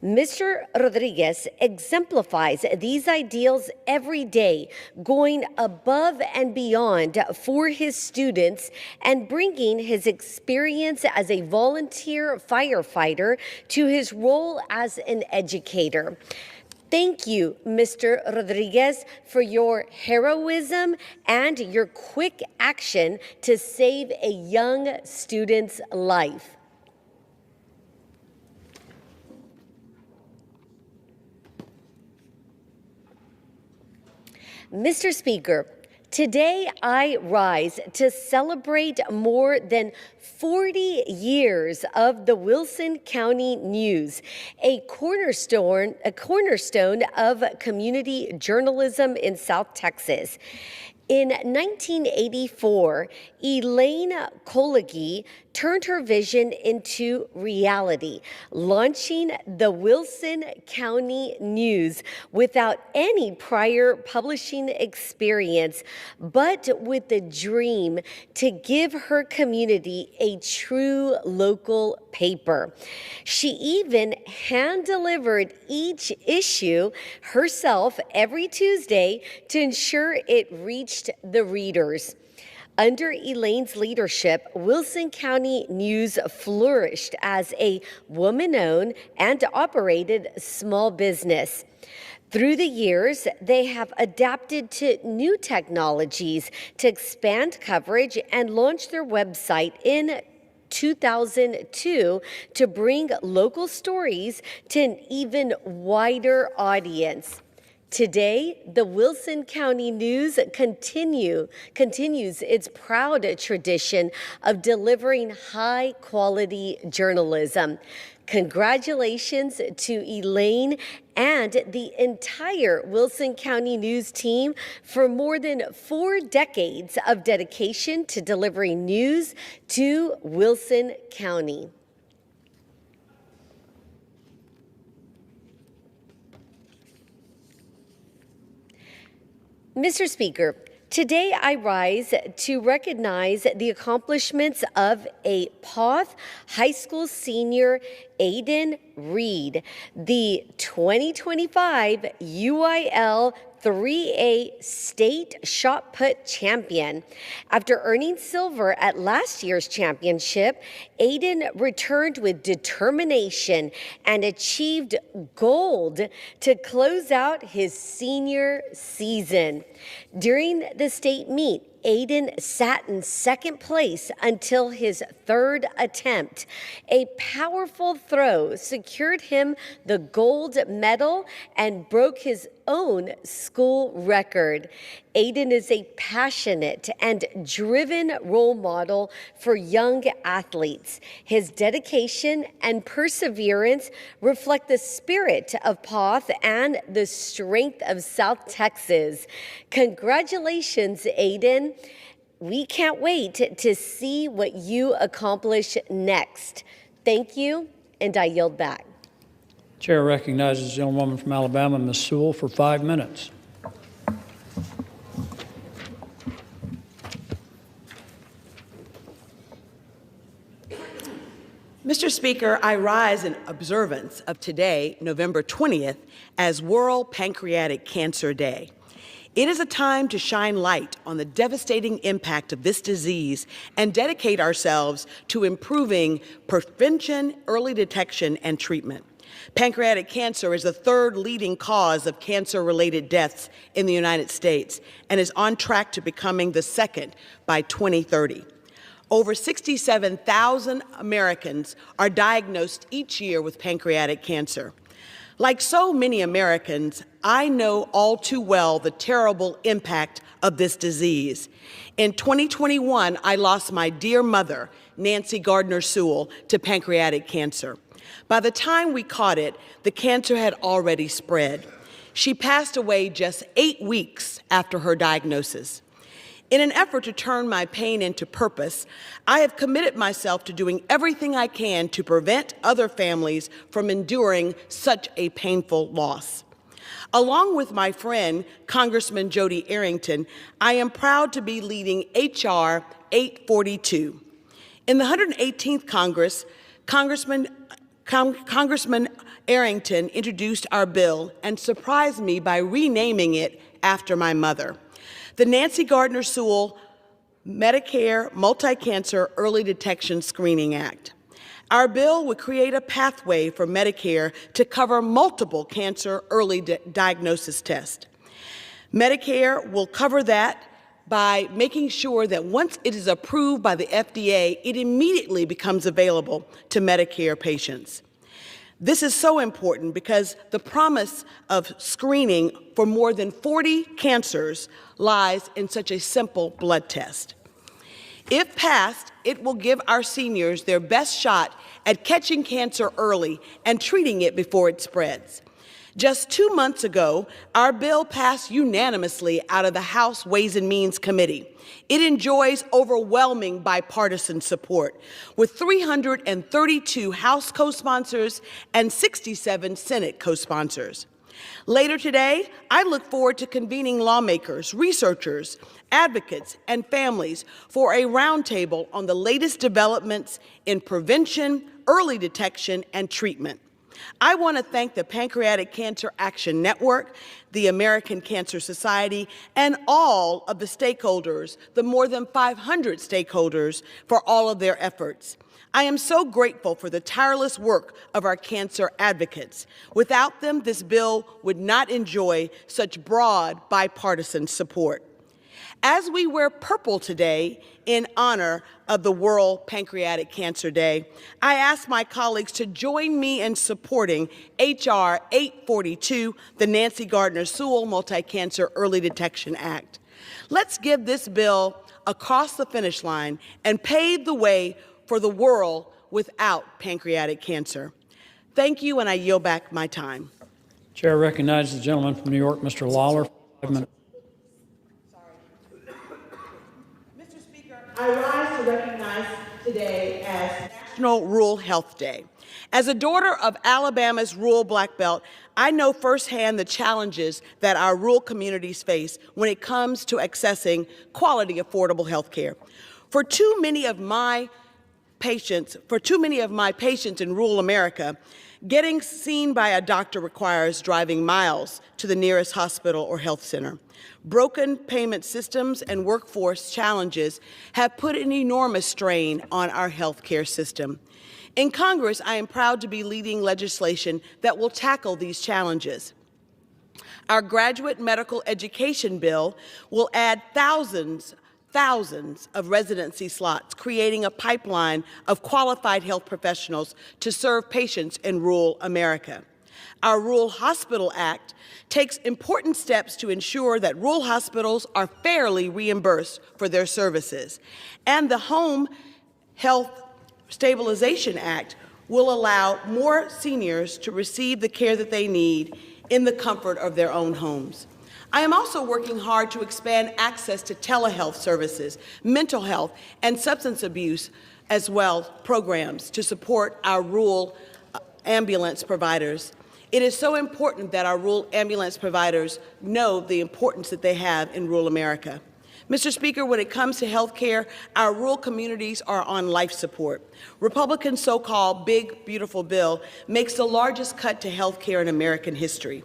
Mr. Rodriguez exemplifies these ideals every day, going above and beyond for his students and bringing his experience as a volunteer firefighter to his role as an educator. Thank you, Mr. Rodriguez, for your heroism and your quick action to save a young student's life. Mr. Speaker, today I rise to celebrate more than 40 years of the Wilson County News, a cornerstone of community journalism in South Texas. In 1984, Elaine Kolegi turned her vision into reality, launching the Wilson County News without any prior publishing experience, but with the dream to give her community a true local paper. She even hand-delivered each issue herself every Tuesday to ensure it reached the readers. Under Elaine's leadership, Wilson County News flourished as a woman-owned and operated small business. Through the years, they have adapted to new technologies to expand coverage and launch their website in 2002 to bring local stories to an even wider audience. Today, the Wilson County News continues its proud tradition of delivering high-quality journalism. Congratulations to Elaine and the entire Wilson County News team for more than 4 decades of dedication to delivering news to Wilson County. Mr. Speaker, today I rise to recognize the accomplishments of a Poth High School senior, Aiden Reed, the 2025 UIL 3A State Shot Put Champion. After earning silver at last year's championship, Aiden returned with determination and achieved gold to close out his senior season. During the state meet, Aiden sat in second place until his third attempt. A powerful throw secured him the gold medal and broke his own school record. Aiden is a passionate and driven role model for young athletes. His dedication and perseverance reflect the spirit of Poth and the strength of South Texas. Congratulations, Aiden. we can't wait to see what you accomplish next. Thank you, and I yield back. Chair recognizes the gentlewoman from Alabama, Ms. Sewell, for 5 minutes. Mr. Speaker, I rise in observance of today, November 20th, as World Pancreatic Cancer Day. It is a time to shine light on the devastating impact of this disease and dedicate ourselves to improving prevention, early detection, and treatment. Pancreatic cancer is the third leading cause of cancer-related deaths in the United States and is on track to becoming the second by 2030. Over 67,000 Americans are diagnosed each year with pancreatic cancer. Like so many Americans, I know all too well the terrible impact of this disease. In 2021, I lost my dear mother, Nancy Gardner Sewell, to pancreatic cancer. By the time we caught it, the cancer had already spread. She passed away just 8 weeks after her diagnosis. In an effort to turn my pain into purpose, I have committed myself to doing everything I can to prevent other families from enduring such a painful loss. Along with my friend, Congressman Jody Arrington, I am proud to be leading H.R. 842. In the 118th Congress, Congressman Arrington introduced our bill and surprised me by renaming it after my mother. The Nancy Gardner Sewell Medicare Multi-Cancer Early Detection Screening Act. Our bill would create a pathway for Medicare to cover multiple cancer early diagnosis tests. Medicare will cover that by making sure that once it is approved by the FDA, it immediately becomes available to Medicare patients. This is so important because the promise of screening for more than 40 cancers lies in such a simple blood test. If passed, it will give our seniors their best shot at catching cancer early and treating it before it spreads. Just 2 months ago, our bill passed unanimously out of the House Ways and Means Committee. It enjoys overwhelming bipartisan support, with 332 House co-sponsors and 67 Senate co-sponsors. Later today, I look forward to convening lawmakers, researchers, advocates, and families for a roundtable on the latest developments in prevention, early detection, and treatment. I want to thank the Pancreatic Cancer Action Network, the American Cancer Society, and all of the stakeholders, the more than 500 stakeholders, for all of their efforts. I am so grateful for the tireless work of our cancer advocates. Without them, this bill would not enjoy such broad bipartisan support. As we wear purple today in honor of the World Pancreatic Cancer Day, I ask my colleagues to join me in supporting H.R. 842, the Nancy Gardner Sewell Multi-Cancer Early Detection Act. Let's give this bill across the finish line and pave the way for the world without pancreatic cancer. Thank you, and I yield back my time. Chair recognizes the gentleman from New York, Mr. Lawler, for 5 minutes. I rise to recognize today as National Rural Health Day. As a daughter of Alabama's rural Black Belt, I know firsthand the challenges that our rural communities face when it comes to accessing quality, affordable health care. For too many of my patients in rural America, getting seen by a doctor requires driving miles to the nearest hospital or health center. Broken payment systems and workforce challenges have put an enormous strain on our health care system. In Congress, I am proud to be leading legislation that will tackle these challenges. Our graduate medical education bill will add thousands of residency slots, creating a pipeline of qualified health professionals to serve patients in rural America. Our Rural Hospital Act takes important steps to ensure that rural hospitals are fairly reimbursed for their services. And the Home Health Stabilization Act will allow more seniors to receive the care that they need in the comfort of their own homes. I am also working hard to expand access to telehealth services, mental health, and substance abuse as well programs to support our rural ambulance providers. It is so important that our rural ambulance providers know the importance that they have in rural America. Mr. Speaker, when it comes to health care, our rural communities are on life support. Republicans' so-called big, beautiful bill makes the largest cut to health care in American history.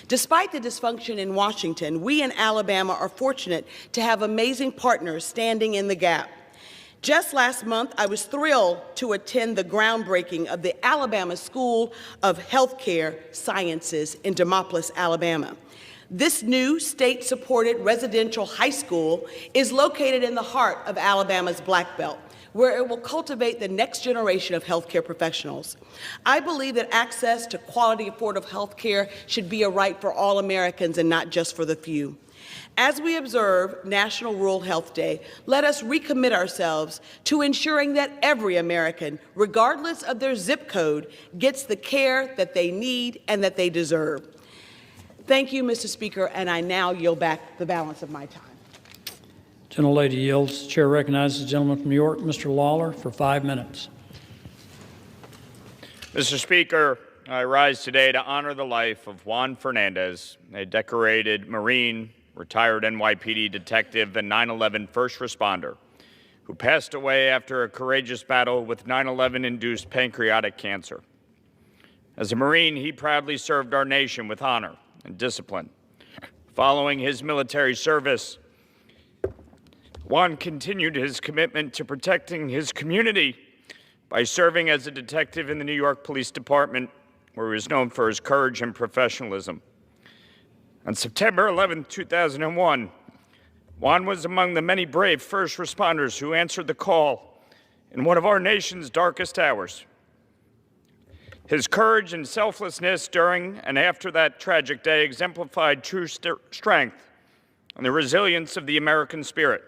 Despite the dysfunction in Washington, we in Alabama are fortunate to have amazing partners standing in the gap. Just last month, I was thrilled to attend the groundbreaking of the Alabama School of Healthcare Sciences in Demopolis, Alabama. This new state-supported residential high school is located in the heart of Alabama's Black Belt, where it will cultivate the next generation of healthcare professionals. I believe that access to quality, affordable healthcare should be a right for all Americans and not just for the few. As we observe National Rural Health Day, let us recommit ourselves to ensuring that every American, regardless of their zip code, gets the care that they need and that they deserve. Thank you, Mr. Speaker, and I now yield back the balance of my time. Gentlelady yields. The chair recognizes the gentleman from New York, Mr. Lawler, for 5 minutes. Mr. Speaker, I rise today to honor the life of Juan Fernandez, a decorated Marine, retired NYPD detective and 9/11 first responder, who passed away after a courageous battle with 9/11-induced pancreatic cancer. As a Marine, he proudly served our nation with honor and discipline. Following his military service, Juan continued his commitment to protecting his community by serving as a detective in the New York Police Department, where he was known for his courage and professionalism. On September 11, 2001, Juan was among the many brave first responders who answered the call in one of our nation's darkest hours. His courage and selflessness during and after that tragic day exemplified true strength and the resilience of the American spirit.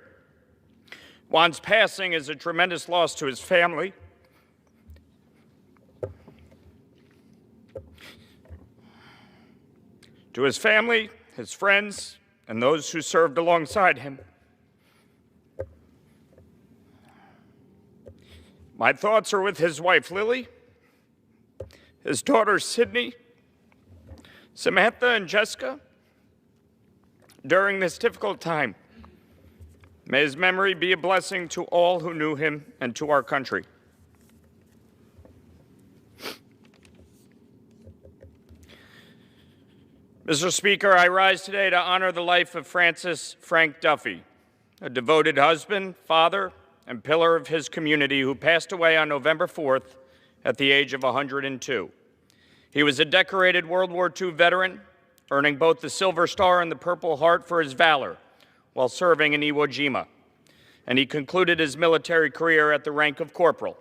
Juan's passing is a tremendous loss to his family, his friends, and those who served alongside him. My thoughts are with his wife, Lily, his daughters, Sydney, Samantha, and Jessica, during this difficult time. May his memory be a blessing to all who knew him and to our country. Mr. Speaker, I rise today to honor the life of Francis Frank Duffy, a devoted husband, father, and pillar of his community who passed away on November 4th at the age of 102. He was a decorated World War II veteran, earning both the Silver Star and the Purple Heart for his valor while serving in Iwo Jima, and he concluded his military career at the rank of corporal.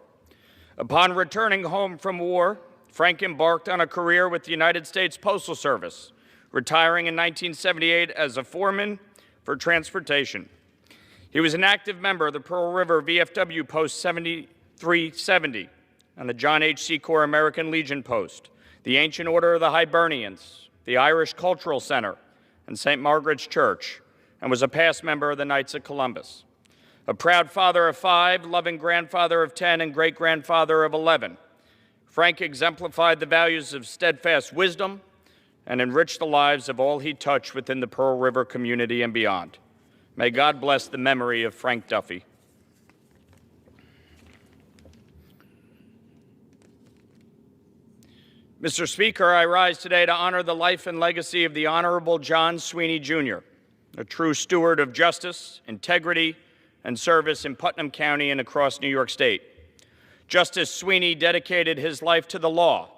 Upon returning home from war, Frank embarked on a career with the United States Postal Service, retiring in 1978 as a foreman for transportation. He was an active member of the Pearl River VFW Post 7370 and the John H. Secor American Legion Post, the Ancient Order of the Hibernians, the Irish Cultural Center, and St. Margaret's Church, and was a past member of the Knights of Columbus. A proud father of 5, loving grandfather of 10, and great-grandfather of 11, Frank exemplified the values of steadfast wisdom and enriched the lives of all he touched within the Pearl River community and beyond. May God bless the memory of Frank Duffy. Mr. Speaker, I rise today to honor the life and legacy of the Honorable John Sweeney, Jr., a true steward of justice, integrity, and service in Putnam County and across New York State. Justice Sweeney dedicated his life to the law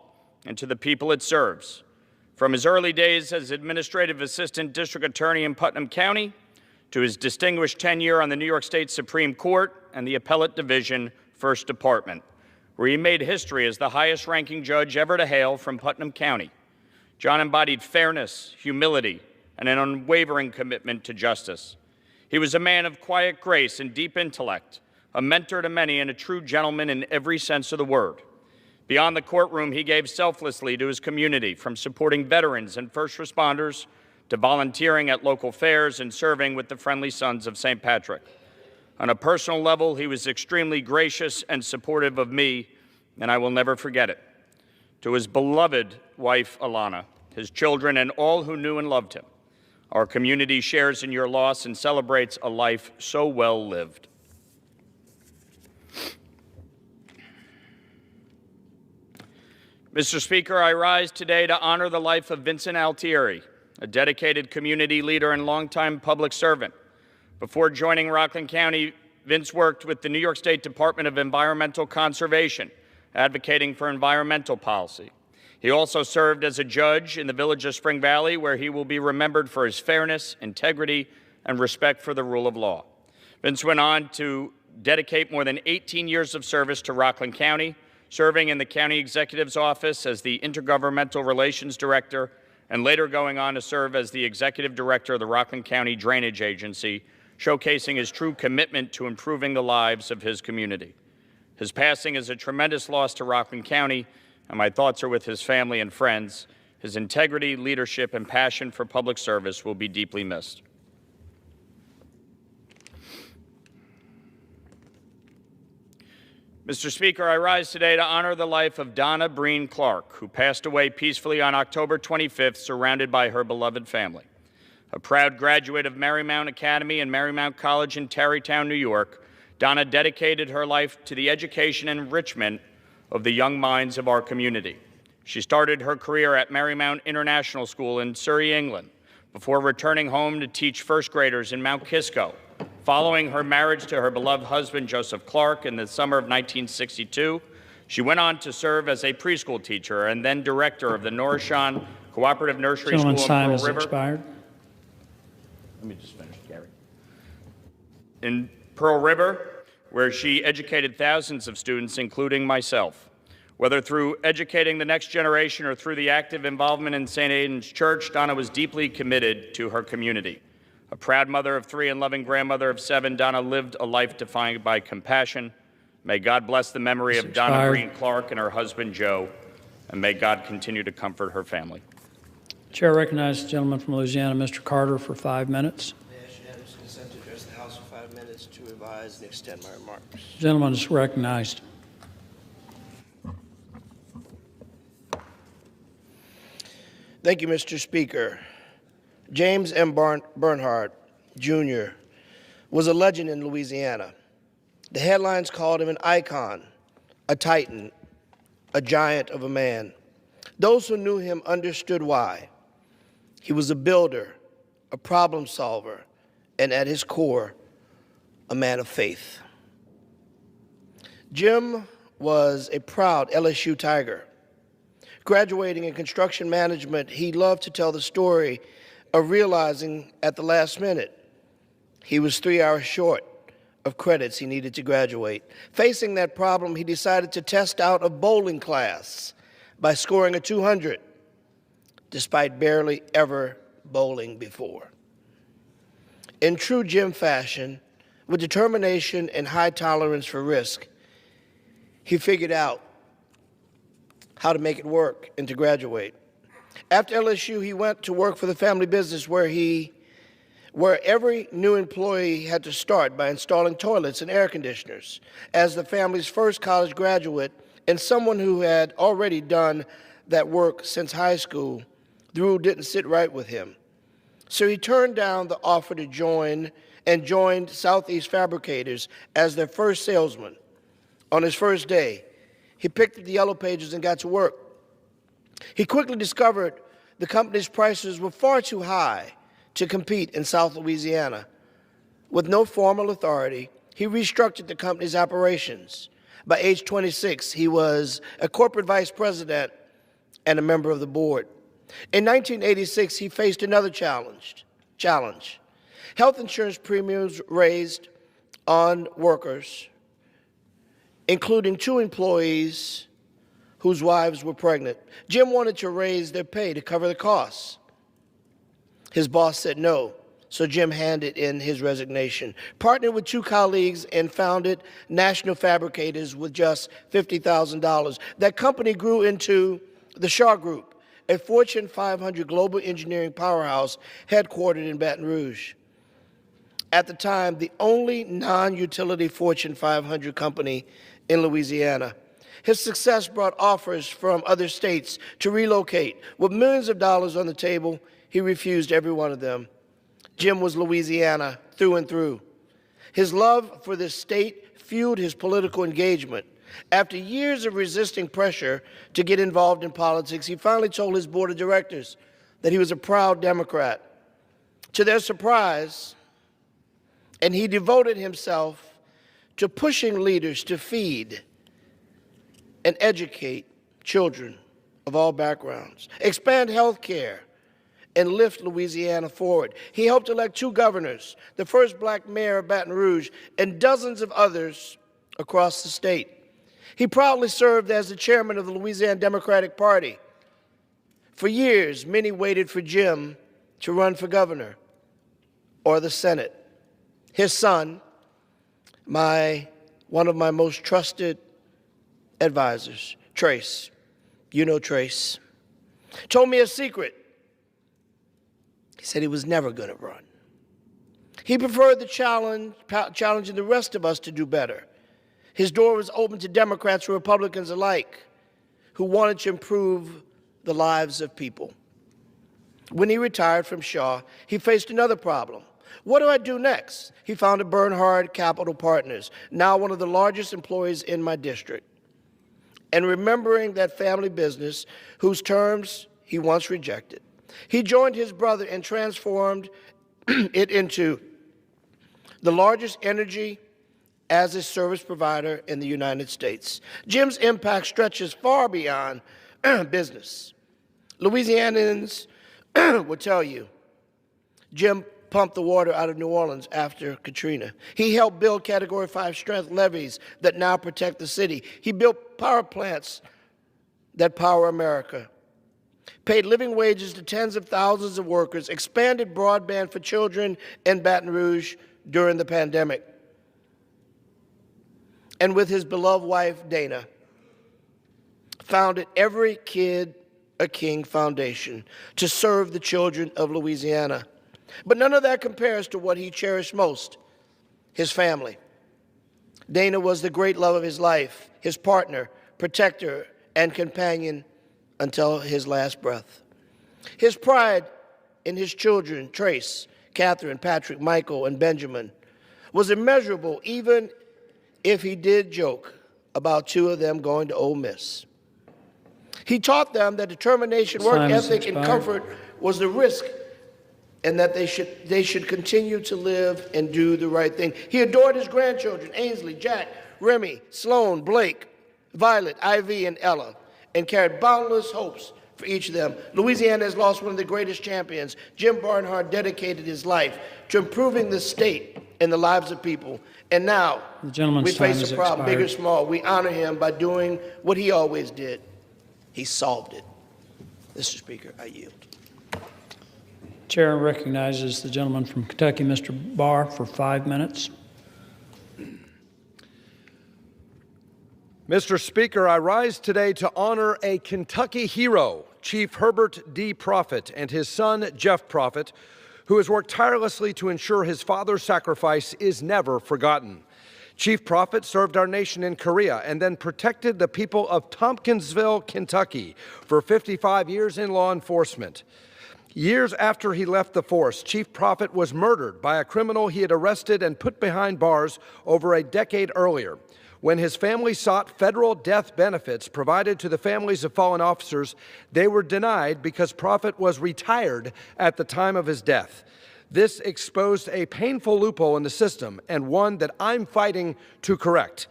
and to the people it serves. From his early days as Administrative Assistant District Attorney in Putnam County to his distinguished tenure on the New York State Supreme Court and the Appellate Division, First Department, where he made history as the highest-ranking judge ever to hail from Putnam County. John embodied fairness, humility, and an unwavering commitment to justice. He was a man of quiet grace and deep intellect, a mentor to many and a true gentleman in every sense of the word. Beyond the courtroom, he gave selflessly to his community, from supporting veterans and first responders to volunteering at local fairs and serving with the Friendly Sons of St. Patrick. On a personal level, he was extremely gracious and supportive of me, and I will never forget it. To his beloved wife, Alana, his children, and all who knew and loved him, our community shares in your loss and celebrates a life so well lived. Mr. Speaker, I rise today to honor the life of Vincent Altieri, a dedicated community leader and longtime public servant. Before joining Rockland County, Vince worked with the New York State Department of Environmental Conservation, advocating for environmental policy. He also served as a judge in the village of Spring Valley, where he will be remembered for his fairness, integrity, and respect for the rule of law. Vince went on to dedicate more than 18 years of service to Rockland County, serving in the county executive's office as the Intergovernmental Relations Director, and later going on to serve as the executive director of the Rockland County Drainage Agency, showcasing his true commitment to improving the lives of his community. His passing is a tremendous loss to Rockland County, and my thoughts are with his family and friends. His integrity, leadership, and passion for public service will be deeply missed. Mr. Speaker, I rise today to honor the life of Donna Breen Clark, who passed away peacefully on October 25th, surrounded by her beloved family. A proud graduate of Marymount Academy and Marymount College in Tarrytown, New York, Donna dedicated her life to the education and enrichment of the young minds of our community. She started her career at Marymount International School in Surrey, England, before returning home to teach first graders in Mount Kisco. Following her marriage to her beloved husband, Joseph Clark, in the summer of 1962, she went on to serve as a preschool teacher and then director of the Norrishawn Cooperative Nursery School in time Pearl has River. expired. Let me just finish, Gary. In Pearl River, where she educated thousands of students, including myself. Whether through educating the next generation or through the active involvement in St. Aidan's Church, Donna was deeply committed to her community. A proud mother of 3 and loving grandmother of 7, Donna lived a life defined by compassion. May God bless the memory of Donna Breen Clark and her husband, Joe, and may God continue to comfort her family. Chair recognizes the gentleman from Louisiana, Mr. Carter, for 5 minutes. May I ask unanimous consent to address the House for 5 minutes to revise and extend my remarks. The gentleman is recognized. Thank you, Mr. Speaker. James M. Bernhardt, Jr. was a legend in Louisiana. The headlines called him an icon, a titan, a giant of a man. Those who knew him understood why. He was a builder, a problem solver, and at his core, a man of faith. Jim was a proud LSU Tiger. Graduating in construction management, he loved to tell the story of realizing at the last minute he was 3 hours short of credits he needed to graduate. Facing that problem, he decided to test out a bowling class by scoring a 200, despite barely ever bowling before. In true Jim fashion, with determination and high tolerance for risk, he figured out how to make it work and to graduate. After LSU, he went to work for the family business where every new employee had to start by installing toilets and air conditioners. As the family's first college graduate and someone who had already done that work since high school, the rule didn't sit right with him. So he turned down the offer to join and joined Southeast Fabricators as their first salesman. On his first day, he picked up the yellow pages and got to work. He quickly discovered the company's prices were far too high to compete in South Louisiana. With no formal authority, he restructured the company's operations. By age 26, he was a corporate vice president and a member of the board. In 1986, he faced another challenge. Health insurance premiums raised on workers, including 2 employees whose wives were pregnant. Jim wanted to raise their pay to cover the costs. His boss said no, so Jim handed in his resignation, partnered with 2 colleagues, and founded National Fabricators with just $50,000. That company grew into the Shaw Group, a Fortune 500 global engineering powerhouse headquartered in Baton Rouge. At the time, the only non-utility Fortune 500 company in Louisiana. His success brought offers from other states to relocate. With millions of dollars on the table, he refused every one of them. Jim was Louisiana through and through. His love for this state fueled his political engagement. After years of resisting pressure to get involved in politics, he finally told his board of directors that he was a proud Democrat. To their surprise, and he devoted himself to pushing leaders to feed and educate children of all backgrounds, expand health care, and lift Louisiana forward. He helped elect 2 governors, the first black mayor of Baton Rouge, and dozens of others across the state. He proudly served as the chairman of the Louisiana Democratic Party. For years, many waited for Jim to run for governor or the Senate. His son, one of my most trusted advisors, Trace, you know Trace, told me a secret. He said he was never going to run. He preferred the challenging the rest of us to do better. His door was open to Democrats and Republicans alike who wanted to improve the lives of people. When he retired from Shaw, he faced another problem. What do I do next? He founded Bernhard Capital Partners, now one of the largest employers in my district. And remembering that family business, whose terms he once rejected, he joined his brother and transformed it into the largest energy as a service provider in the United States. Jim's impact stretches far beyond business. Louisianans will tell you, Jim pumped the water out of New Orleans after Katrina. He helped build Category 5 strength levees that now protect the city. He built power plants that power America, paid living wages to tens of thousands of workers, expanded broadband for children in Baton Rouge during the pandemic. And with his beloved wife, Dana, founded Every Kid a King Foundation to serve the children of Louisiana. But none of that compares to what he cherished most, his family. Dana was the great love of his life, his partner, protector, and companion until his last breath. His pride in his children, Trace, Catherine, Patrick, Michael, and Benjamin, was immeasurable, even if he did joke about 2 of them going to Ole Miss. He taught them that determination, work ethic, and comfort was the risk, and that they should continue to live and do the right thing. He adored his grandchildren, Ainsley, Jack, Remy, Sloan, Blake, Violet, Ivy, and Ella, and carried boundless hopes for each of them. Louisiana has lost one of the greatest champions. Jim Barnhart dedicated his life to improving the state and the lives of people. And now we face a problem, big or small. We honor him by doing what he always did. He solved it. Mr. Speaker, I yield. Chair recognizes the gentleman from Kentucky, Mr. Barr, for 5 minutes. Mr. Speaker, I rise today to honor a Kentucky hero, Chief Herbert D. Prophet, and his son, Jeff Prophet, who has worked tirelessly to ensure his father's sacrifice is never forgotten. Chief Prophet served our nation in Korea and then protected the people of Tompkinsville, Kentucky, for 55 years in law enforcement. Years after he left the force, Chief Prophet was murdered by a criminal he had arrested and put behind bars over a decade earlier. When his family sought federal death benefits provided to the families of fallen officers, they were denied because Prophet was retired at the time of his death. This exposed a painful loophole in the system and one that I'm fighting to correct.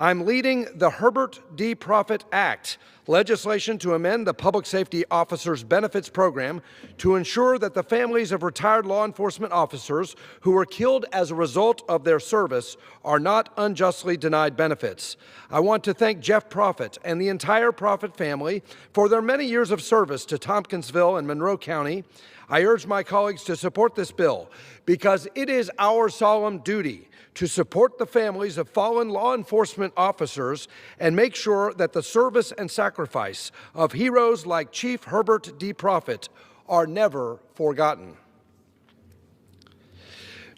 I'm leading the Herbert D. Prophet Act, legislation to amend the Public Safety Officers Benefits Program to ensure that the families of retired law enforcement officers who were killed as a result of their service are not unjustly denied benefits. I want to thank Jeff Prophet and the entire Prophet family for their many years of service to Tompkinsville and Monroe County. I urge my colleagues to support this bill because it is our solemn duty to support the families of fallen law enforcement officers and make sure that the service and sacrifice of heroes like Chief Herbert D. Prophet are never forgotten.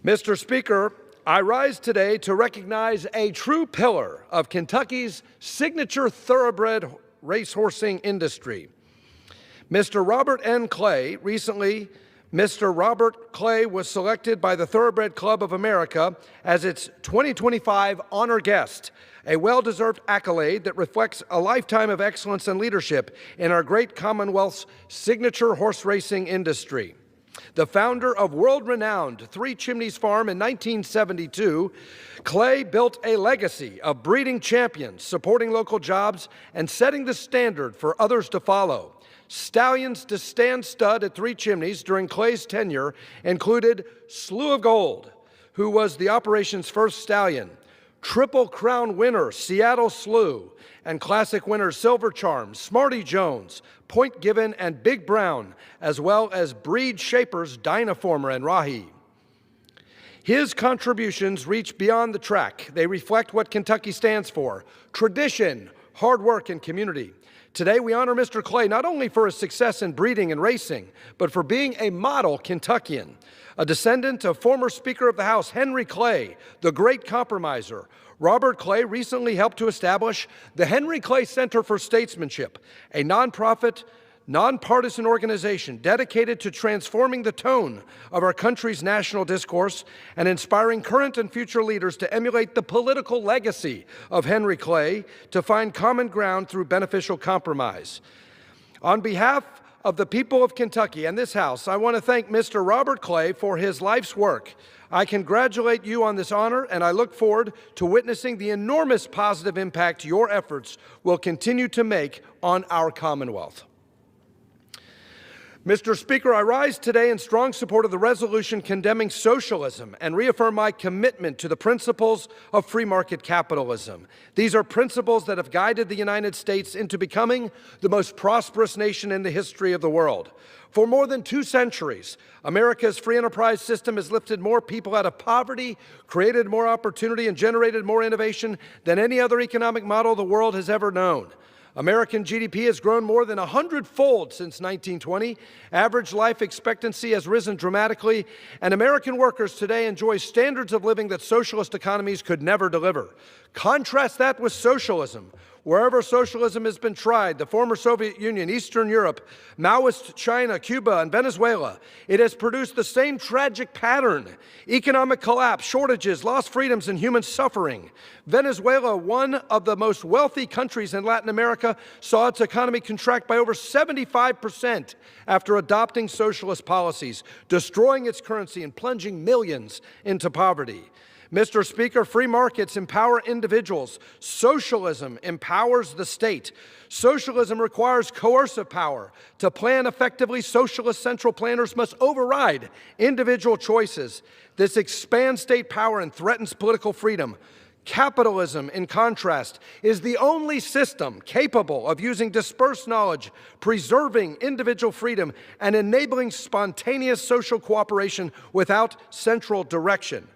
Mr. Speaker, I rise today to recognize a true pillar of Kentucky's signature thoroughbred racehorsing industry. Mr. Robert N. Clay, recently, Mr. Robert Clay was selected by the Thoroughbred Club of America as its 2025 honor guest, a well-deserved accolade that reflects a lifetime of excellence and leadership in our great Commonwealth's signature horse racing industry. The founder of world-renowned Three Chimneys Farm in 1972, Clay built a legacy of breeding champions, supporting local jobs, and setting the standard for others to follow. Stallions to stand stud at Three Chimneys during Clay's tenure included Slew of Gold, who was the operation's first stallion, Triple Crown winner Seattle Slew, and classic winners Silver Charm, Smarty Jones, Point Given, and Big Brown, as well as breed shapers Dynaformer and Rahi. His contributions reach beyond the track. They reflect what Kentucky stands for: tradition, hard work, and community. Today, we honor Mr. Clay not only for his success in breeding and racing, but for being a model Kentuckian. A descendant of former Speaker of the House Henry Clay, the great compromiser, Robert Clay recently helped to establish the Henry Clay Center for Statesmanship, a nonprofit, nonpartisan organization dedicated to transforming the tone of our country's national discourse and inspiring current and future leaders to emulate the political legacy of Henry Clay to find common ground through beneficial compromise. On behalf of the people of Kentucky and this House, I want to thank Mr. Robert Clay for his life's work. I congratulate you on this honor, and I look forward to witnessing the enormous positive impact your efforts will continue to make on our Commonwealth. Mr. Speaker, I rise today in strong support of the resolution condemning socialism and reaffirm my commitment to the principles of free market capitalism. These are principles that have guided the United States into becoming the most prosperous nation in the history of the world. For more than 2 centuries, America's free enterprise system has lifted more people out of poverty, created more opportunity, and generated more innovation than any other economic model the world has ever known. American GDP has grown more than 100-fold since 1920. Average life expectancy has risen dramatically, and American workers today enjoy standards of living that socialist economies could never deliver. Contrast that with socialism. Wherever socialism has been tried, the former Soviet Union, Eastern Europe, Maoist China, Cuba, and Venezuela, it has produced the same tragic pattern: economic collapse, shortages, lost freedoms, and human suffering. Venezuela, one of the most wealthy countries in Latin America, saw its economy contract by over 75% after adopting socialist policies, destroying its currency and plunging millions into poverty. Mr. Speaker, free markets empower individuals. Socialism empowers the state. Socialism requires coercive power. To plan effectively, socialist central planners must override individual choices. This expands state power and threatens political freedom. Capitalism, in contrast, is the only system capable of using dispersed knowledge, preserving individual freedom, and enabling spontaneous social cooperation without central direction.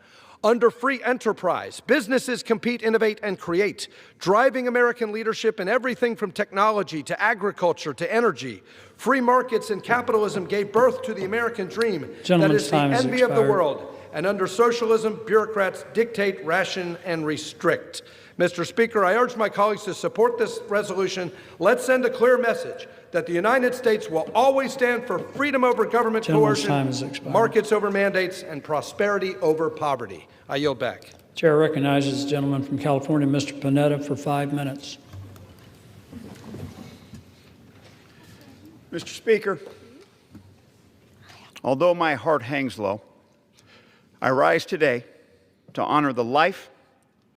Under free enterprise, businesses compete, innovate, and create, driving American leadership in everything from technology to agriculture to energy. Free markets and capitalism gave birth to the American dream that is the envy of the world. And under socialism, bureaucrats dictate, ration, and restrict. Mr. Speaker, I urge my colleagues to support this resolution. Let's send a clear message that the United States will always stand for freedom over government coercion, markets over mandates, and prosperity over poverty. I yield back. Chair recognizes the gentleman from California, Mr. Panetta, for 5 minutes. Mr. Speaker, although my heart hangs low, I rise today to honor the life,